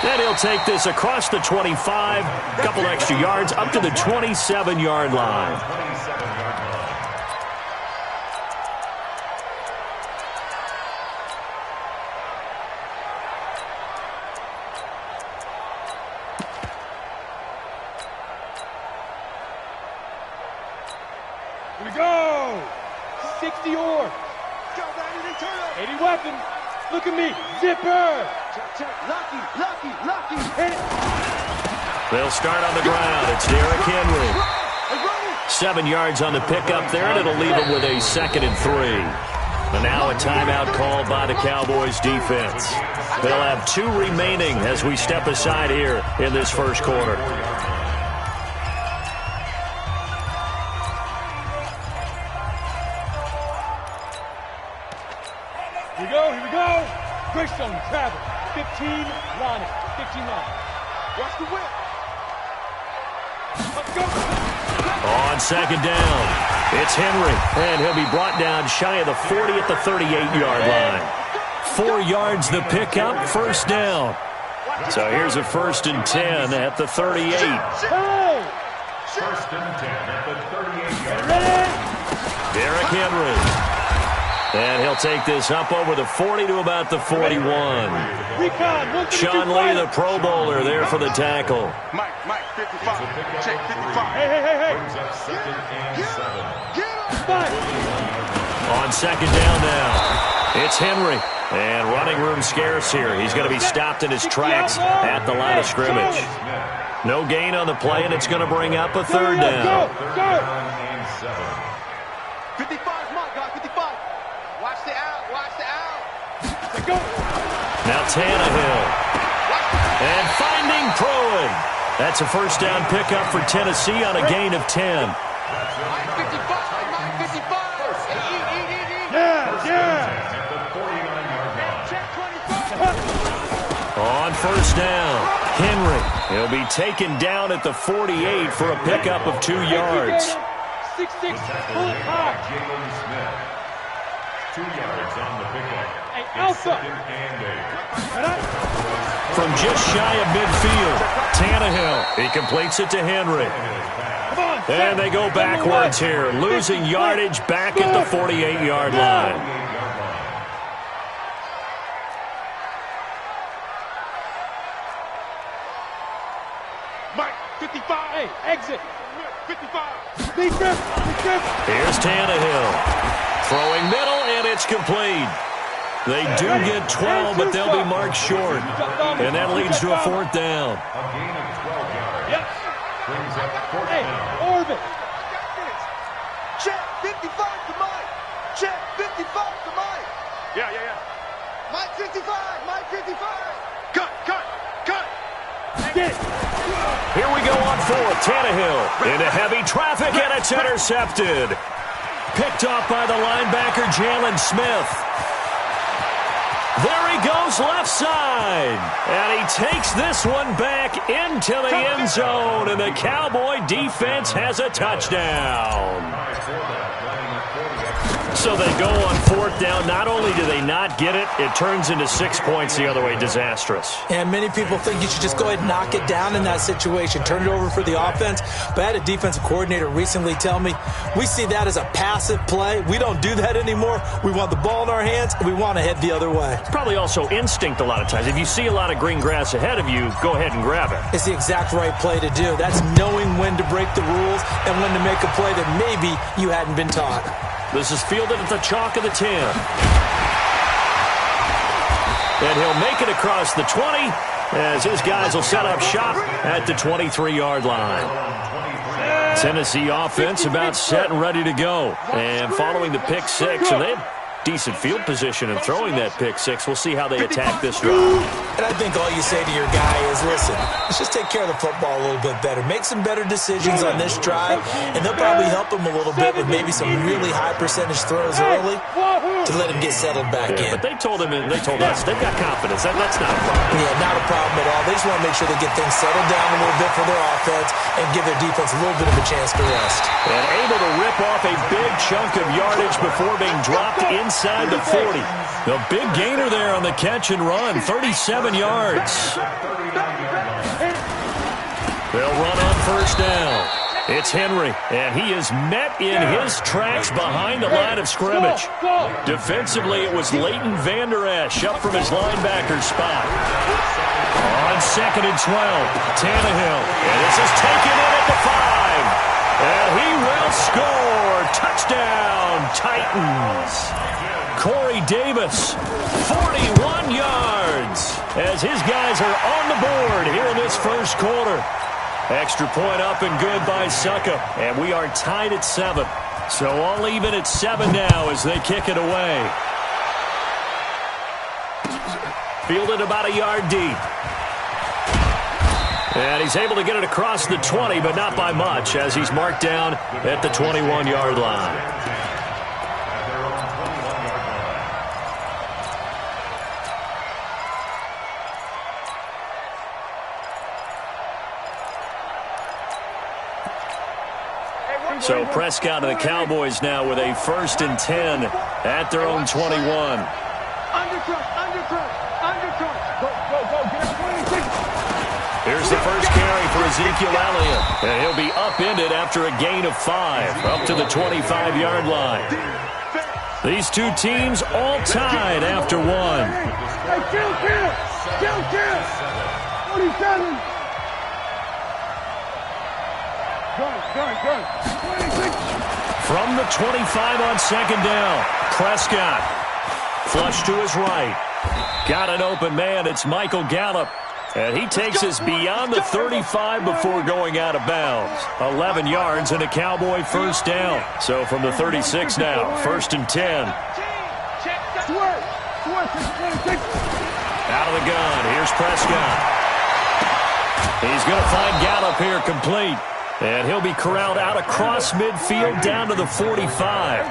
Then he'll take this across the 25, a couple extra yards, up to the 27-yard line. Here we go. 60 yards. 80 weapons. Look at me. Zipper. Lucky. Hit it. They'll start on the ground. It's Derrick Henry. 7 yards on the pickup there, and it'll leave him with a 2nd and 3. And now a timeout called by the Cowboys defense. They'll have 2 remaining as we step aside here in this first quarter. Here we go. Greystone, travel. 15, Lonnie. 15 line. Watch the whip. Let's go. On 2nd down, it's Henry, and he'll be brought down shy of the 40 at the 38-yard line. 4 yards the pickup, 1st down. So here's a 1st and 10 at the 38. Hey. 1st and 10 at the 38-yard line. Ready? Derrick Henry. And he'll take this up over the 40 to about the 41. Sean Lee, the Pro Bowler, there for the tackle. Mike, 55. Check 55. Hey. Second and 7. On second down now, it's Henry. And running room scarce here. He's going to be stopped in his tracks at the line of scrimmage. No gain on the play, and it's going to bring up a third down. 55, Mike, guys, 55. Watch the out. Now Tannehill. And finding Pruitt. That's a first down pickup for Tennessee on a gain of 10. Mike 55. Yeah. On first down, Henry. He'll be taken down at the 48 for a pickup of 2 yards. 6'6", pull it high. 2 yards on the pickup. Hey, Alpha. From just shy of midfield, Tannehill. He completes it to Henry. And they go backwards here, losing yardage back at the 48-yard line. Mike, 55. Hey, exit. 55. Defense. Here's Tannehill. Throwing middle, and it's complete. They do get 12, but they'll be marked short. And that leads to a fourth down. A gain of 12 yards. Yep. Brings up fourth Hey, down. orbit. Check 55 to Mike. Check 55 to Mike. Yeah. Mike 55. Cut. Get it. Here we go on fourth. Tannehill into heavy traffic, and it's intercepted. Picked off by the linebacker, Jalen Smith. There he goes left side. And he takes this one back into the end zone, and the Cowboy defense has a touchdown. So they go on fourth down. Not only do they not get it, it turns into 6 points the other way. Disastrous. And many people think you should just go ahead and knock it down in that situation. Turn it over for the offense. But I had a defensive coordinator recently tell me, we see that as a passive play. We don't do that anymore. We want the ball in our hands, and we want to head the other way. It's probably also instinct a lot of times. If you see a lot of green grass ahead of you, go ahead and grab it. It's the exact right play to do. That's knowing when to break the rules and when to make a play that maybe you hadn't been taught. This is fielded at the chalk of the 10. And he'll make it across the 20 as his guys will set up shop at the 23-yard line. Tennessee offense about set and ready to go. And following the pick six, and they have decent field position in throwing that pick six. We'll see how they attack this drive. And I think all you say to your guy is, listen, let's just take care of the football a little bit better. Make some better decisions on this drive, and they'll probably help him a little bit with maybe some really high percentage throws early to let him get settled back in. But they told him, and they told us, they've got confidence. That's not a problem. Yeah, not a problem at all. They just want to make sure they get things settled down a little bit for their offense and give their defense a little bit of a chance to rest. And able to rip off a big chunk of yardage before being dropped inside the 40. The big gainer there on the catch and run, 37 yards. They'll run on first down. It's Henry, and he is met in his tracks behind the line of scrimmage. Defensively, it was Leighton Vander Esch up from his linebacker spot. On second and 12, Tannehill, and this is taken in at the 5. And he will score. Touchdown, Titans. Corey Davis, 41 yards, as his guys are on the board here in this first quarter. Extra point up and good by Suckup, and we are tied at 7. So all even at 7 now as they kick it away. Fielded about a yard deep. And he's able to get it across the 20, but not by much, as he's marked down at the 21-yard line. So Prescott and the Cowboys now with a 1st and 10 at their own 21. Undercut. Go. Get it. 26. Here's the first carry for Ezekiel Elliott. And he'll be upended after a gain of 5, up to the 25-yard line. These two teams all tied after one. Hey, kill! 47. Gun. 26. From the 25 on second down, Prescott. Flush to his right. Got an open man. It's Michael Gallup. And he takes us beyond the 35 before going out of bounds. 11 yards and a Cowboy first down. So from the 36 now, 1st and 10. Out of the gun. Here's Prescott. He's going to find Gallup here complete. And he'll be corralled out across midfield down to the 45.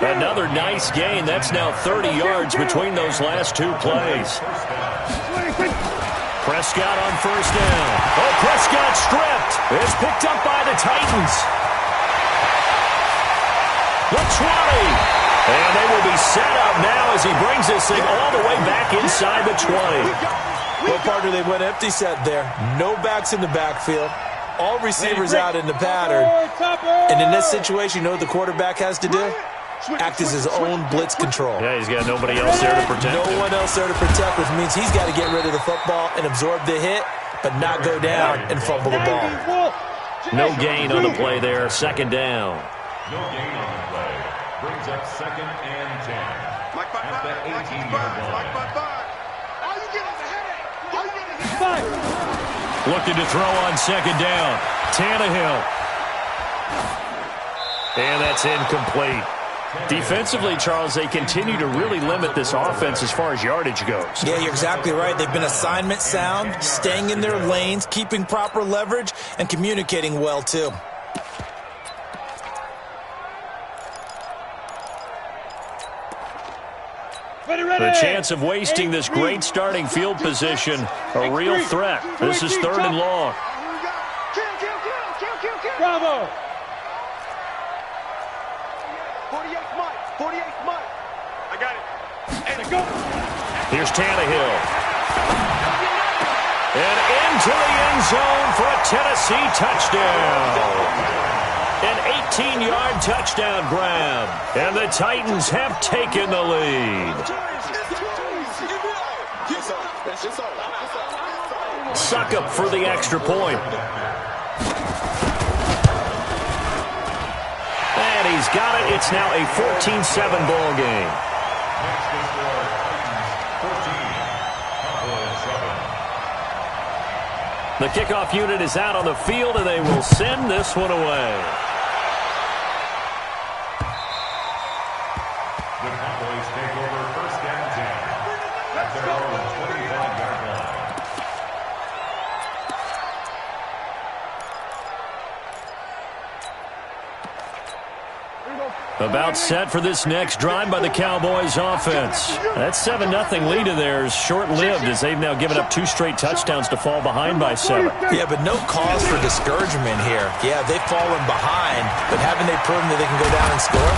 Another nice gain. That's now 30 yards between those last two plays. Prescott on first down. Oh, Prescott stripped. It's picked up by the Titans. The 20. And they will be set up now as he brings this thing all the way back inside the 20. Well, partner, they went empty set there. No backs in the backfield. All receivers out in the pattern. And in this situation, you know what the quarterback has to do? Act as his own blitz control. Yeah, he's got nobody else there to protect him. No one else there to protect, which means he's got to get rid of the football and absorb the hit, but not go down and fumble the ball. No gain on the play there. Second down. No gain on the play. Brings up 2nd and 10. At the 18-yard line. Looking to throw on second down. Tannehill. And that's incomplete. Defensively, Charles, they continue to really limit this offense as far as yardage goes. Yeah, you're exactly right. They've been assignment sound, staying in their lanes, keeping proper leverage, and communicating well, too. The chance of wasting this great starting field position, a real threat. This is 3rd and long. Bravo. 48 Mike. I got it. And go. Here's Tannehill. And into the end zone for a Tennessee touchdown. An 18-yard touchdown grab. And the Titans have taken the lead. Suckup for the extra point. And he's got it. It's now a 14-7 ball game. The kickoff unit is out on the field, and they will send this one away. The Cowboys take over 1st and 10. At their own 25-yard line. About set for this next drive by the Cowboys offense. That 7-0 lead of theirs short-lived as they've now given up 2 straight touchdowns to fall behind by 7. Yeah, but no cause for discouragement here. Yeah, they've fallen behind, but haven't they proven that they can go down and score?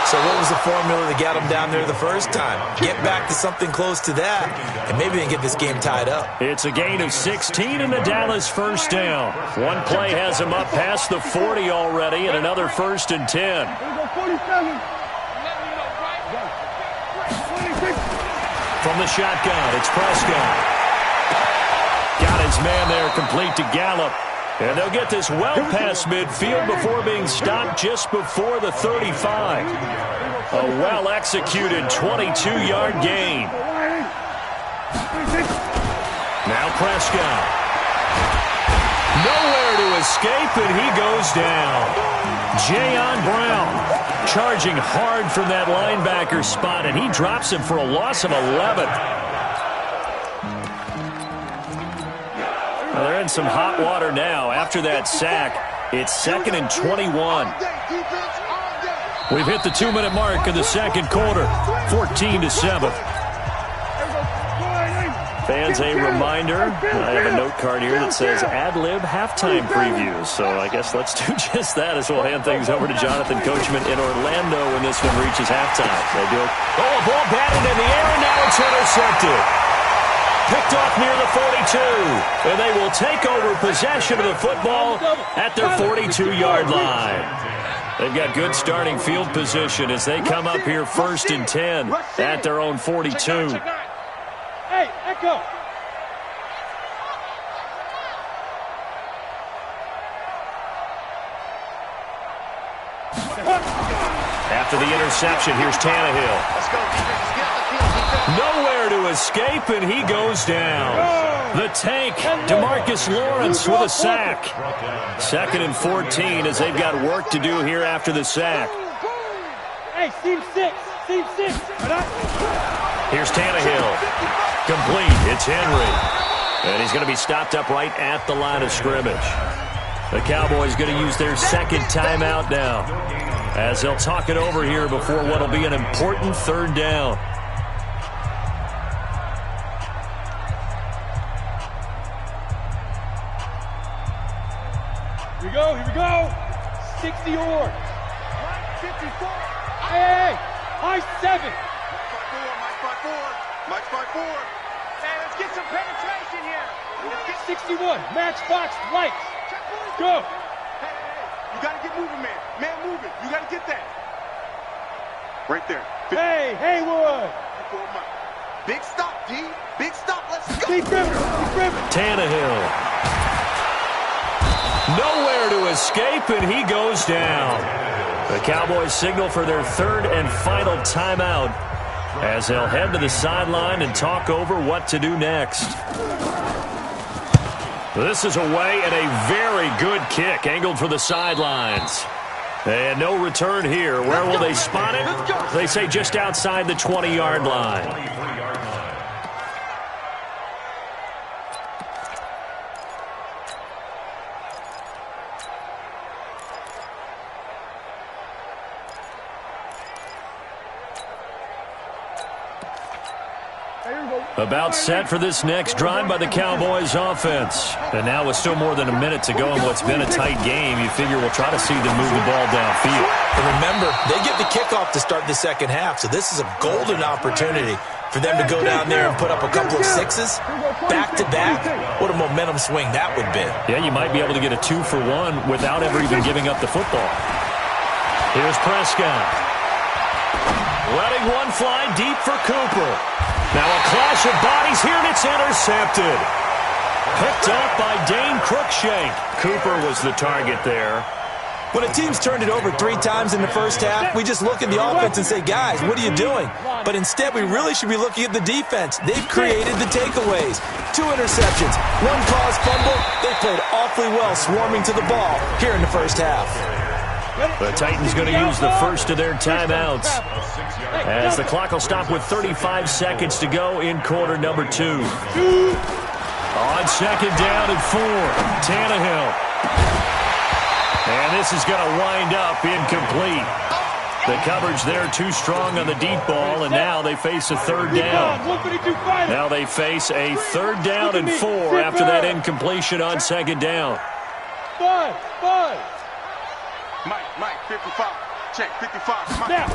So what was the formula that got them down there the first time? Get back to something close to that, and maybe they can get this game tied up. It's a gain of 16 in the Dallas first down. One play has them up past the 40 already, and another 1st and 10. From the shotgun, it's Prescott. Got his man there, complete to Gallup. And they'll get this well past midfield before being stopped just before the 35. A well-executed 22-yard gain. Now Prescott. Nowhere to escape, and he goes down. Jayon Brown charging hard from that linebacker spot, and he drops him for a loss of 11. Well, they're in some hot water now. After that sack, it's 2nd and 21. We've hit the 2-minute mark in the second quarter, 14-7. Fans, a reminder, I have a note card here that says ad-lib halftime previews. So I guess let's do just that as we'll hand things over to Jonathan Coachman in Orlando when this one reaches halftime. They do it. Oh, a ball batted in the air, and now it's intercepted. Picked off near the 42, and they will take over possession of the football at their 42-yard line. They've got good starting field position as they come up here 1st and 10 at their own 42. Hey, Echo. After the interception, here's Tannehill. Nowhere to escape, and he goes down. The tank, DeMarcus Lawrence with a sack. 2nd and 14 as they've got work to do here after the sack. Hey, Team 6. Here's Tannehill. Complete. It's Henry. And he's going to be stopped up right at the line of scrimmage. The Cowboys going to use their 2nd timeout now, as they'll talk it over here before what will be an important 3rd down. Here we go. 60 yard. 54. Hey, high 7. Mike 5-4. Hey, let's get some penetration here. 61, matchbox lights. Go. Hey, you got to get moving, man. Man moving. You got to get that. Right there. Hey, Haywood. Big stop, D. Big stop. Let's go. Keep River. Tannehill. Nowhere to escape, and he goes down. The Cowboys signal for their 3rd and final timeout as they'll head to the sideline and talk over what to do next. This is away and a very good kick angled for the sidelines. And no return here. Where will they spot it? They say just outside the 20-yard line. About set for this next drive by the Cowboys offense. And now with still more than a minute to go in what's been a tight game, you figure we'll try to see them move the ball downfield. And remember, they get the kickoff to start the 2nd half, so this is a golden opportunity for them to go down there and put up a couple of 6s back-to-back. What a momentum swing that would be. Yeah, you might be able to get a 2-for-1 without ever even giving up the football. Here's Prescott. Letting one fly deep for Cooper. Now a clash of bodies here, and it's intercepted. Picked up by Dane Cruikshank. Cooper was the target there. When a team's turned it over 3 times in the 1st half, we just look at the offense and say, guys, what are you doing? But instead, we really should be looking at the defense. They've created the takeaways. 2 interceptions, 1 caused fumble. They played awfully well swarming to the ball here in the 1st half. The Titans going to use the first of their timeouts as the clock will stop with 35 seconds to go in quarter number 2. On 2nd down and 4, Tannehill. And this is going to wind up incomplete. The coverage there too strong on the deep ball, and now they face a 3rd down. Now they face a 3rd down and 4 after that incompletion on 2nd down. Five. Mike, 55. Check, 55. Mike.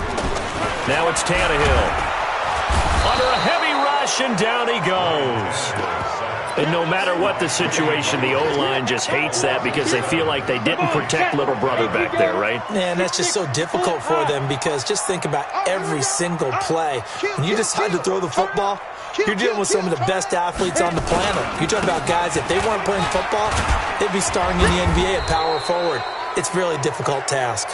Now it's Tannehill. Under a heavy rush, and down he goes. And no matter what the situation, the O-line just hates that because they feel like they didn't protect little brother back there, right? Man, that's just so difficult for them because just think about every single play. When you decide to throw the football, you're dealing with some of the best athletes on the planet. You talk about guys, if they weren't playing football, they'd be starring in the NBA at power forward. It's a really difficult task.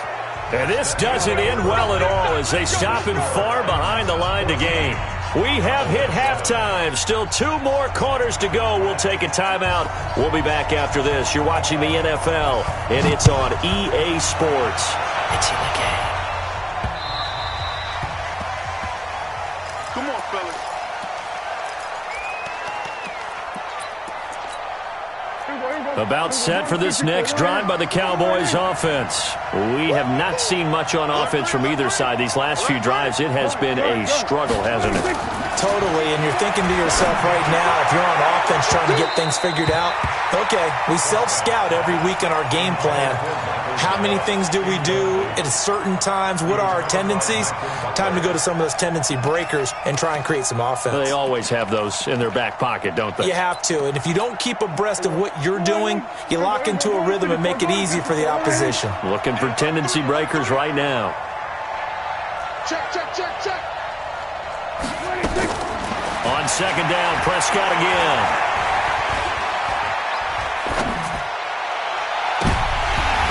And this doesn't end well at all as they stop him far behind the line to gain. We have hit halftime. Still 2 more quarters to go. We'll take a timeout. We'll be back after this. You're watching the NFL, and it's on EA Sports. It's in the game. Come on, fellas. About set for this next drive by the Cowboys offense. We have not seen much on offense from either side. These last few drives, it has been a struggle, hasn't it? Totally, and you're thinking to yourself right now, if you're on offense trying to get things figured out, okay, we self-scout every week in our game plan. How many things do we do at certain times? What are our tendencies? Time to go to some of those tendency breakers and try and create some offense. They always have those in their back pocket, don't they? You have to, and if you don't keep abreast of what you're doing, you lock into a rhythm and make it easy for the opposition. Looking for tendency breakers right now. Check, check, check, check. On second down, Prescott again.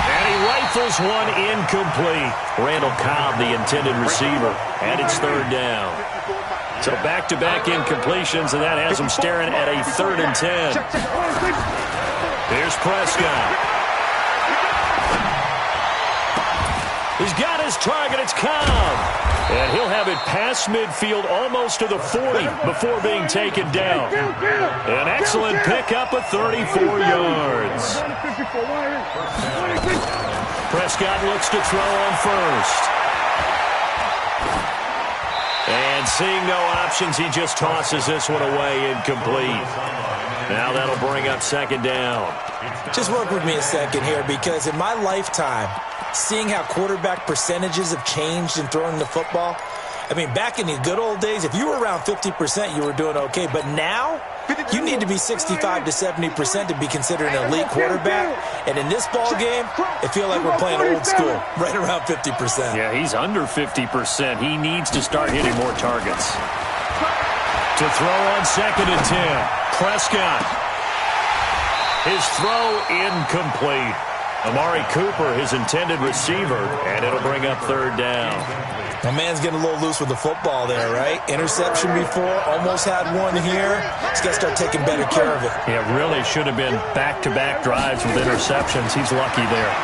And he rifles one incomplete. Randall Cobb, the intended receiver, and it's third down. So back-to-back incompletions, and that has him staring at a 3rd and 10. Here's Prescott. He's got his target. It's Cobb. And he'll have it past midfield almost to the 40 before being taken down. An excellent pickup of 34 yards. Prescott looks to throw on first. And seeing no options, he just tosses this one away incomplete. Now that'll bring up second down. Just work with me a second here, because in my lifetime, seeing how quarterback percentages have changed in throwing the football, I mean, back in the good old days, if you were around 50%, you were doing okay. But now, you need to be 65 to 70% to be considered an elite quarterback. And in this ball game, it feels like we're playing old school, right around 50%. Yeah, he's under 50%. He needs to start hitting more targets. To throw on second and 10, Prescott. His throw incomplete. Amari Cooper, his intended receiver, and it'll bring up third down. My man's getting a little loose with the football there, right? Interception before, almost had one here. He's got to start taking better care of it. Yeah, really should have been back-to-back drives with interceptions. He's lucky there.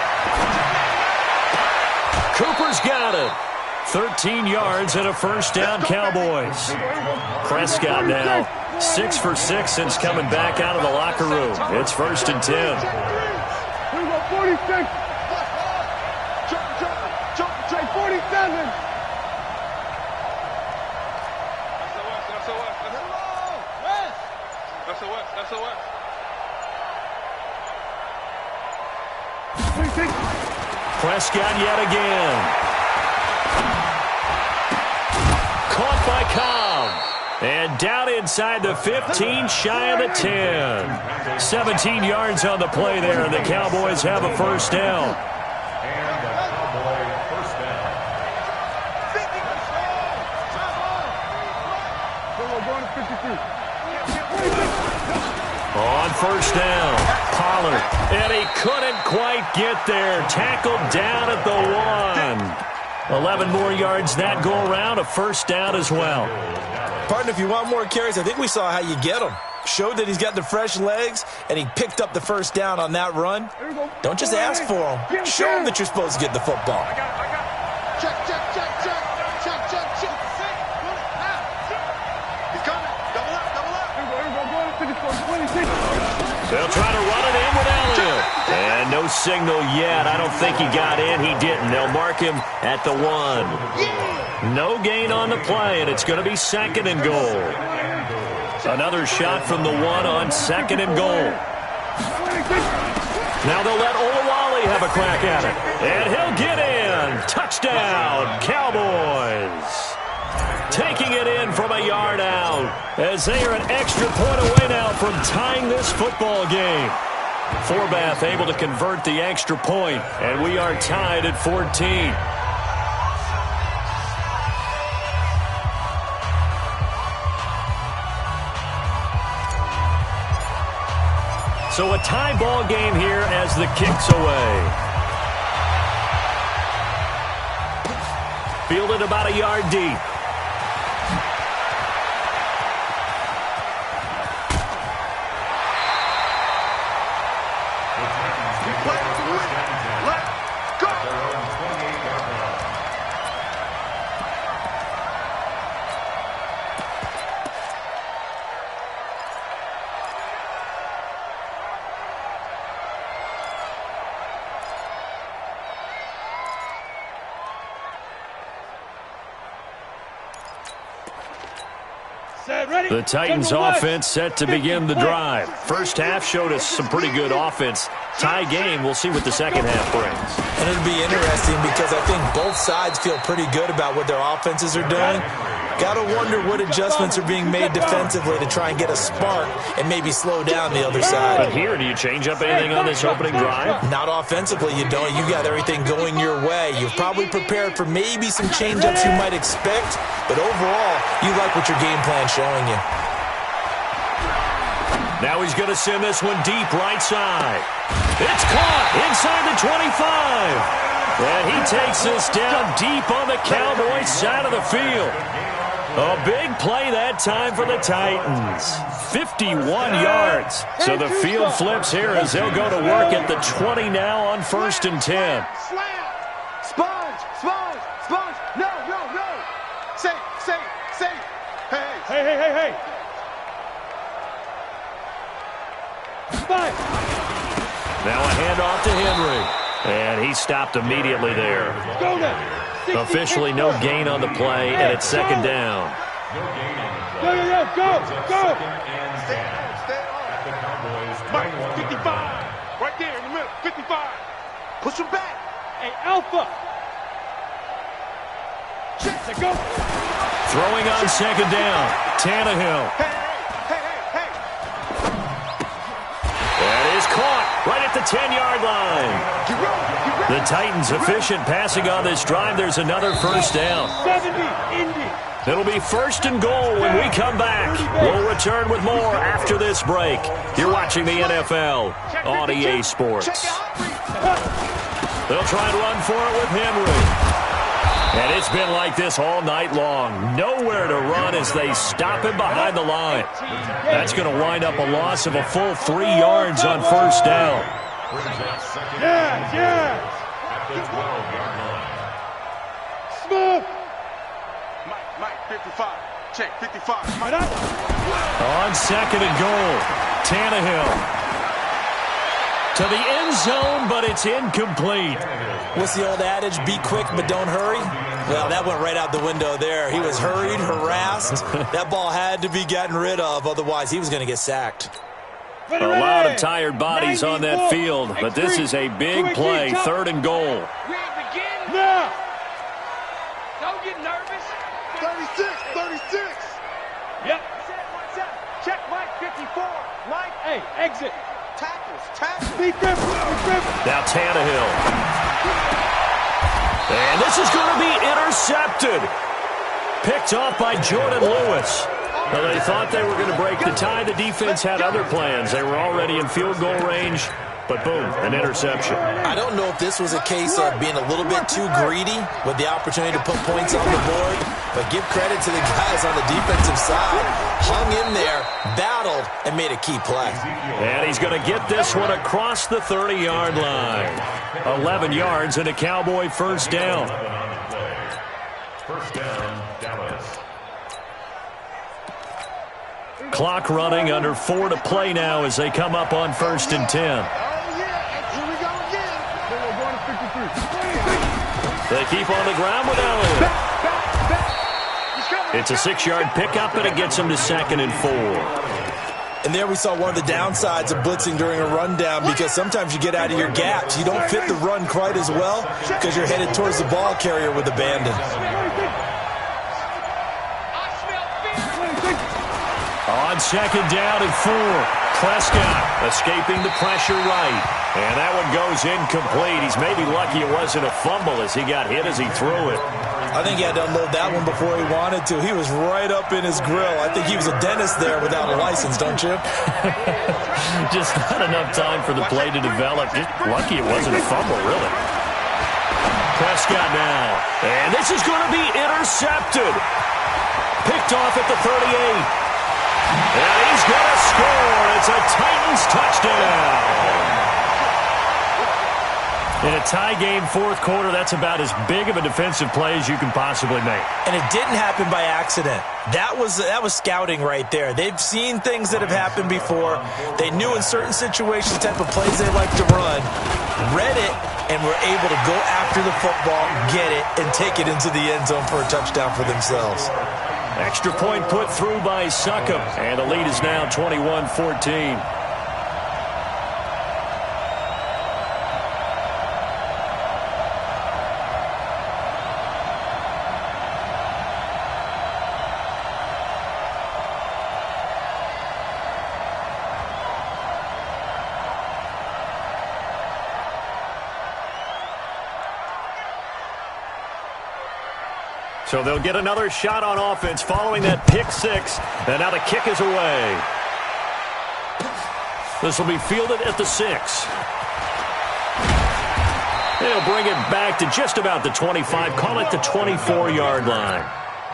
Cooper's got it. 13 yards and a first down, Cowboys. Prescott now 6 for 6 since coming back out of the locker room. It's first and 10. 46. Jump, 47. Prescott yet again. Caught by Cobb. And down inside the 15, shy of the 10. 17 yards on the play there, and the Cowboys have a first down. And a Cowboy first down. On first down, Pollard. And he couldn't quite get there. Tackled down at the 1. 11 more yards that go around, a first down as well. Partner, if you want more carries, I think we saw how you get them. Showed that he's got the fresh legs, and he picked up the first down on that run. Don't just ask for them. Show him that you're supposed to get the football. Check, check, check, check. Check, check, check. He's coming. Double up, double up. They'll try to run it in with Elliott. And no signal yet. I don't think he got in. He didn't. They'll mark him at the 1. No gain on the play, and it's going to be second and goal. Another shot from the 1 on second and goal. Now they'll let Olawale have a crack at it. And he'll get in. Touchdown, Cowboys. Taking it in from a yard out, as they are an extra point away now from tying this football game. Forbath able to convert the extra point, and we are tied at 14. So a tie ball game here as the kick's away. Fielded about a yard deep. The Titans offense set to begin the drive. First half showed us some pretty good offense. Tie game, we'll see what the second half brings. And it'll be interesting because I think both sides feel pretty good about what their offenses are doing. Got to wonder what adjustments are being made defensively to try and get a spark and maybe slow down the other side. But here, do you change up anything on this opening drive? Not offensively, you don't. You got everything going your way. You've probably prepared for maybe some change-ups you might expect, but overall, you like what your game plan's showing you. Now he's going to send this one deep right side. It's caught inside the 25. And he takes this down deep on the Cowboys side of the field. A big play that time for the Titans. 51 yards. So the field flips here as they'll go to work at the 20 now on 1st and 10. Sponge. No. Say. Hey. Spike. Now a handoff to Henry. And he stopped immediately there. Go now. Officially no gain on the play, and it's second down. Go. Stay on. Mike, 55. Right there in the middle, 55. Push him back. Hey, Alpha. Check, go. Throwing on second down. Tannehill. Hey. That is caught right at the 10-yard line. The Titans efficient passing on this drive. There's another first down. 70, Indy. It'll be 1st and goal when we come back. We'll return with more after this break. You're watching the NFL on EA Sports. They'll try and run for it with Henry. And it's been like this all night long. Nowhere to run as they stop him behind the line. That's going to wind up a loss of a full 3 yards on first down. Yeah. Smooth. Mike, 55. Check, 55. On second and goal, Tannehill. To the end zone, but it's incomplete. What's the old adage? Be quick, but don't hurry? Well, that went right out the window there. He was hurried, harassed. That ball had to be gotten rid of, otherwise he was going to get sacked. A lot of tired bodies on that field, but this is a big play, 3rd and goal. No. Don't get nervous. 36. Yep. Check Mike, 54. Mike, hey, exit. Tackles. Be careful. Now Tannehill. And this is going to be intercepted. Picked off by Jordan Lewis. Well, they thought they were going to break the tie. The defense had other plans. They were already in field goal range. But boom, an interception. I don't know if this was a case of being a little bit too greedy with the opportunity to put points on the board, but give credit to the guys on the defensive side. Hung in there, battled, and made a key play. And he's going to get this one across the 30-yard line. 11 yards and a Cowboy first down. First down, Dallas. Clock running, under 4 to play now as they come up on 1st and 10. They keep on the ground with Elliott. It's a 6-yard pickup, and it gets them to 2nd and 4. And there we saw one of the downsides of blitzing during a rundown, because sometimes you get out of your gaps. You don't fit the run quite as well because you're headed towards the ball carrier with abandon. On 2nd down and 4. Prescott escaping the pressure right. And that one goes incomplete. He's maybe lucky it wasn't a fumble as he got hit as he threw it. I think he had to unload that one before he wanted to. He was right up in his grill. I think he was a dentist there without a license, don't you? Just not enough time for the play to develop. Just lucky it wasn't a fumble, really. Prescott now. And this is going to be intercepted. Picked off at the 38. And he's going to score. It's a Titans touchdown. In a tie game, 4th quarter, that's about as big of a defensive play as you can possibly make. And it didn't happen by accident. That was scouting right there. They've seen things that have happened before. They knew in certain situations the type of plays they like to run, read it, and were able to go after the football, get it, and take it into the end zone for a touchdown for themselves. Extra point put through by Succop, and the lead is now 21-14. So they'll get another shot on offense following that pick six. And now the kick is away. This will be fielded at the 6. They'll bring it back to just about the 25. Call it the 24-yard line.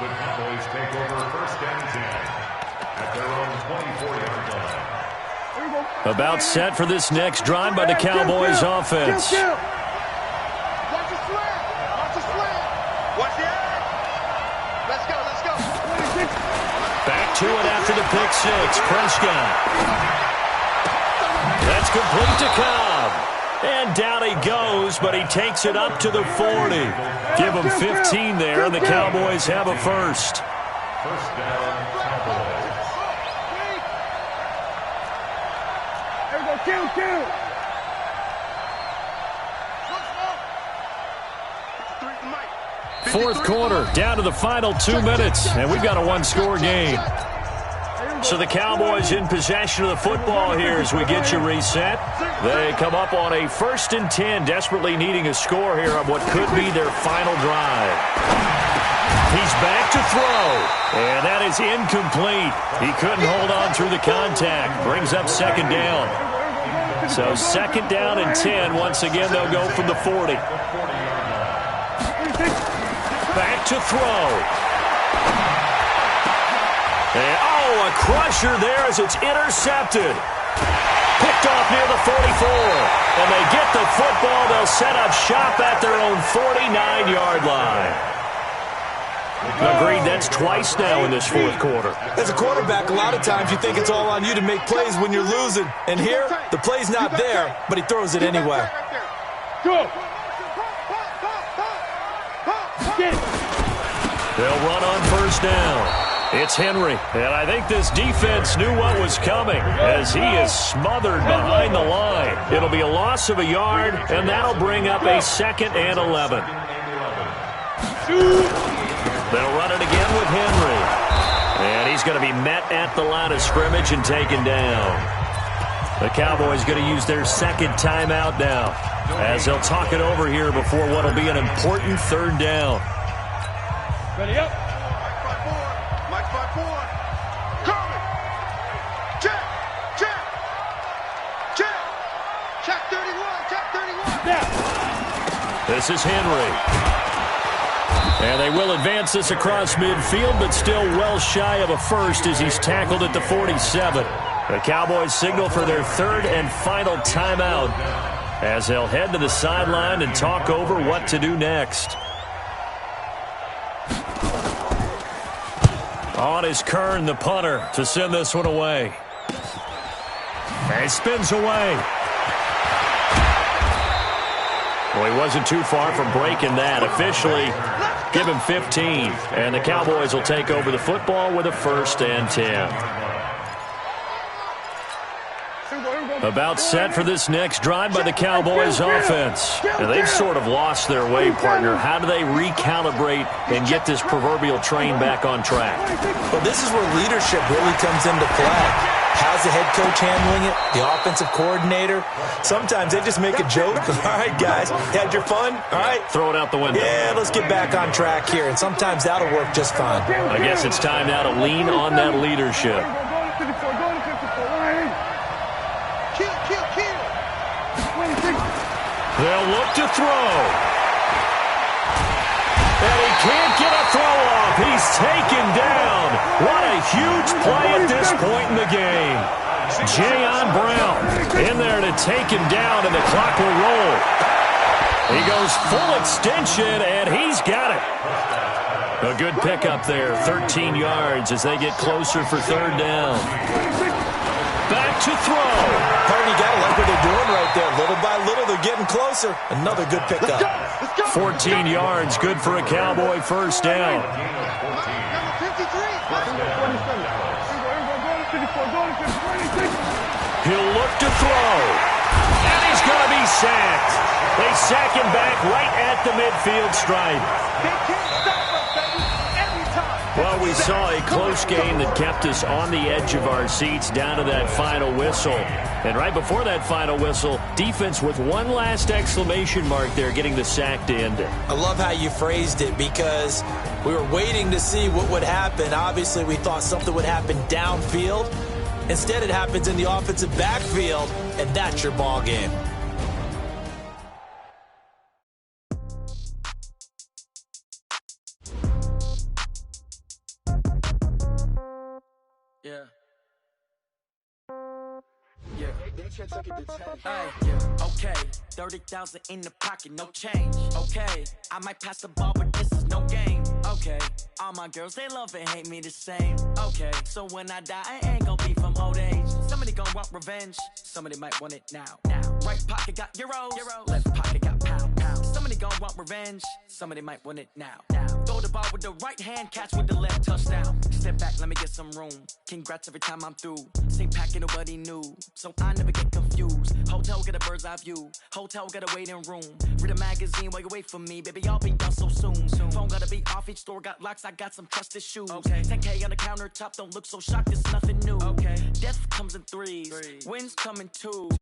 The Cowboys take over first and 10 at their own 24-yard line. About set for this next drive by the Cowboys offense. Watch the slant. Watch the slant. Watch the eye. Let's go, let's go. Back to it after the pick six. Prescott. That's complete to Cobb. And down he goes, but he takes it up to the 40. Give him 15 there, and the Cowboys have a first. First down, Cowboys. There we go, kill. Fourth quarter, down to the final 2 minutes, and we've got a one-score game. So the Cowboys in possession of the football here as we get you reset. They come up on a 1st and 10, desperately needing a score here on what could be their final drive. He's back to throw, and that is incomplete. He couldn't hold on through the contact. Brings up second down. So second down and 10. Once again, they'll go from the 40. Back to throw. And, a crusher there as it's intercepted. Picked off near the 44. And they get the football. They'll set up shop at their own 49-yard line. Agreed, that's twice now in this fourth quarter. As a quarterback, a lot of times you think it's all on you to make plays when you're losing. And here, the play's not there, but he throws it anyway. Go. They'll run on first down. It's Henry, and I think this defense knew what was coming as he is smothered behind the line. It'll be a loss of a yard, and that'll bring up a 2nd and 11. They'll run it again with Henry, and he's going to be met at the line of scrimmage and taken down. The Cowboys going to use their second timeout now as they'll talk it over here before what will be an important 3rd down. Ready up. Mike 5-4. Coming. Check. Check 31. Check 31. Now. This is Henry. And they will advance this across midfield, but still well shy of a first as he's tackled at the 47. The Cowboys signal for their 3rd and final timeout as they'll head to the sideline and talk over what to do next. On is Kern, the punter, to send this one away. And he spins away. Well, he wasn't too far from breaking that. Officially, give him 15. And the Cowboys will take over the football with a 1st and 10. About set for this next drive by the Cowboys offense. And they've sort of lost their way, partner. How do they recalibrate and get this proverbial train back on track? Well, this is where leadership really comes into play. How's the head coach handling it? The offensive coordinator? Sometimes they just make a joke. All right, guys, had your fun? All right. Throw it out the window. Yeah, let's get back on track here. And sometimes that'll work just fine. I guess it's time now to lean on that leadership. They'll look to throw. And he can't get a throw off. He's taken down. What a huge play at this point in the game. Jayon Brown in there to take him down, and the clock will roll. He goes full extension, and he's got it. A good pickup there, 13 yards as they get closer for 3rd down. Back to throw. Pardon, you got to like what they're doing right there. Little by little, they're getting closer. Another good pickup. 14 yards, good for a Cowboy 1st down. Number 53. He'll look to throw. And he's going to be sacked. They sack him back right at the midfield stripe. They can't stop us, baby. Every time. Well, we saw a close game that kept us on the edge of our seats down to that final whistle. And right before that final whistle, defense with one last exclamation mark there, getting the sack to end it. I love how you phrased it, because we were waiting to see what would happen. Obviously, we thought something would happen downfield. Instead, it happens in the offensive backfield, and that's your ball game. Yeah. Okay, 30,000 in the pocket, no change. Okay, I might pass the ball, but this is no game. Okay, all my girls, they love and hate me the same. Okay, so when I die, I ain't gonna be from old age. Somebody gonna want revenge, somebody might want it now. Right pocket got euros, left pocket got pound. Somebody gonna want revenge, somebody might want it now. Throw the ball with the right hand, catch with the left, touchdown. Step back, let me get some room. Congrats every time I'm through. Same packet, nobody knew, so I never get confused. Hotel get a bird's eye view. Hotel got a waiting room. Read a magazine while you wait for me, baby. I'll be done so soon. Phone gotta be off. Each store got locks. I got some trusted shoes. Okay. 10K on the countertop. Don't look so shocked. It's nothing new. Okay. Death comes in threes. Wins come in twos.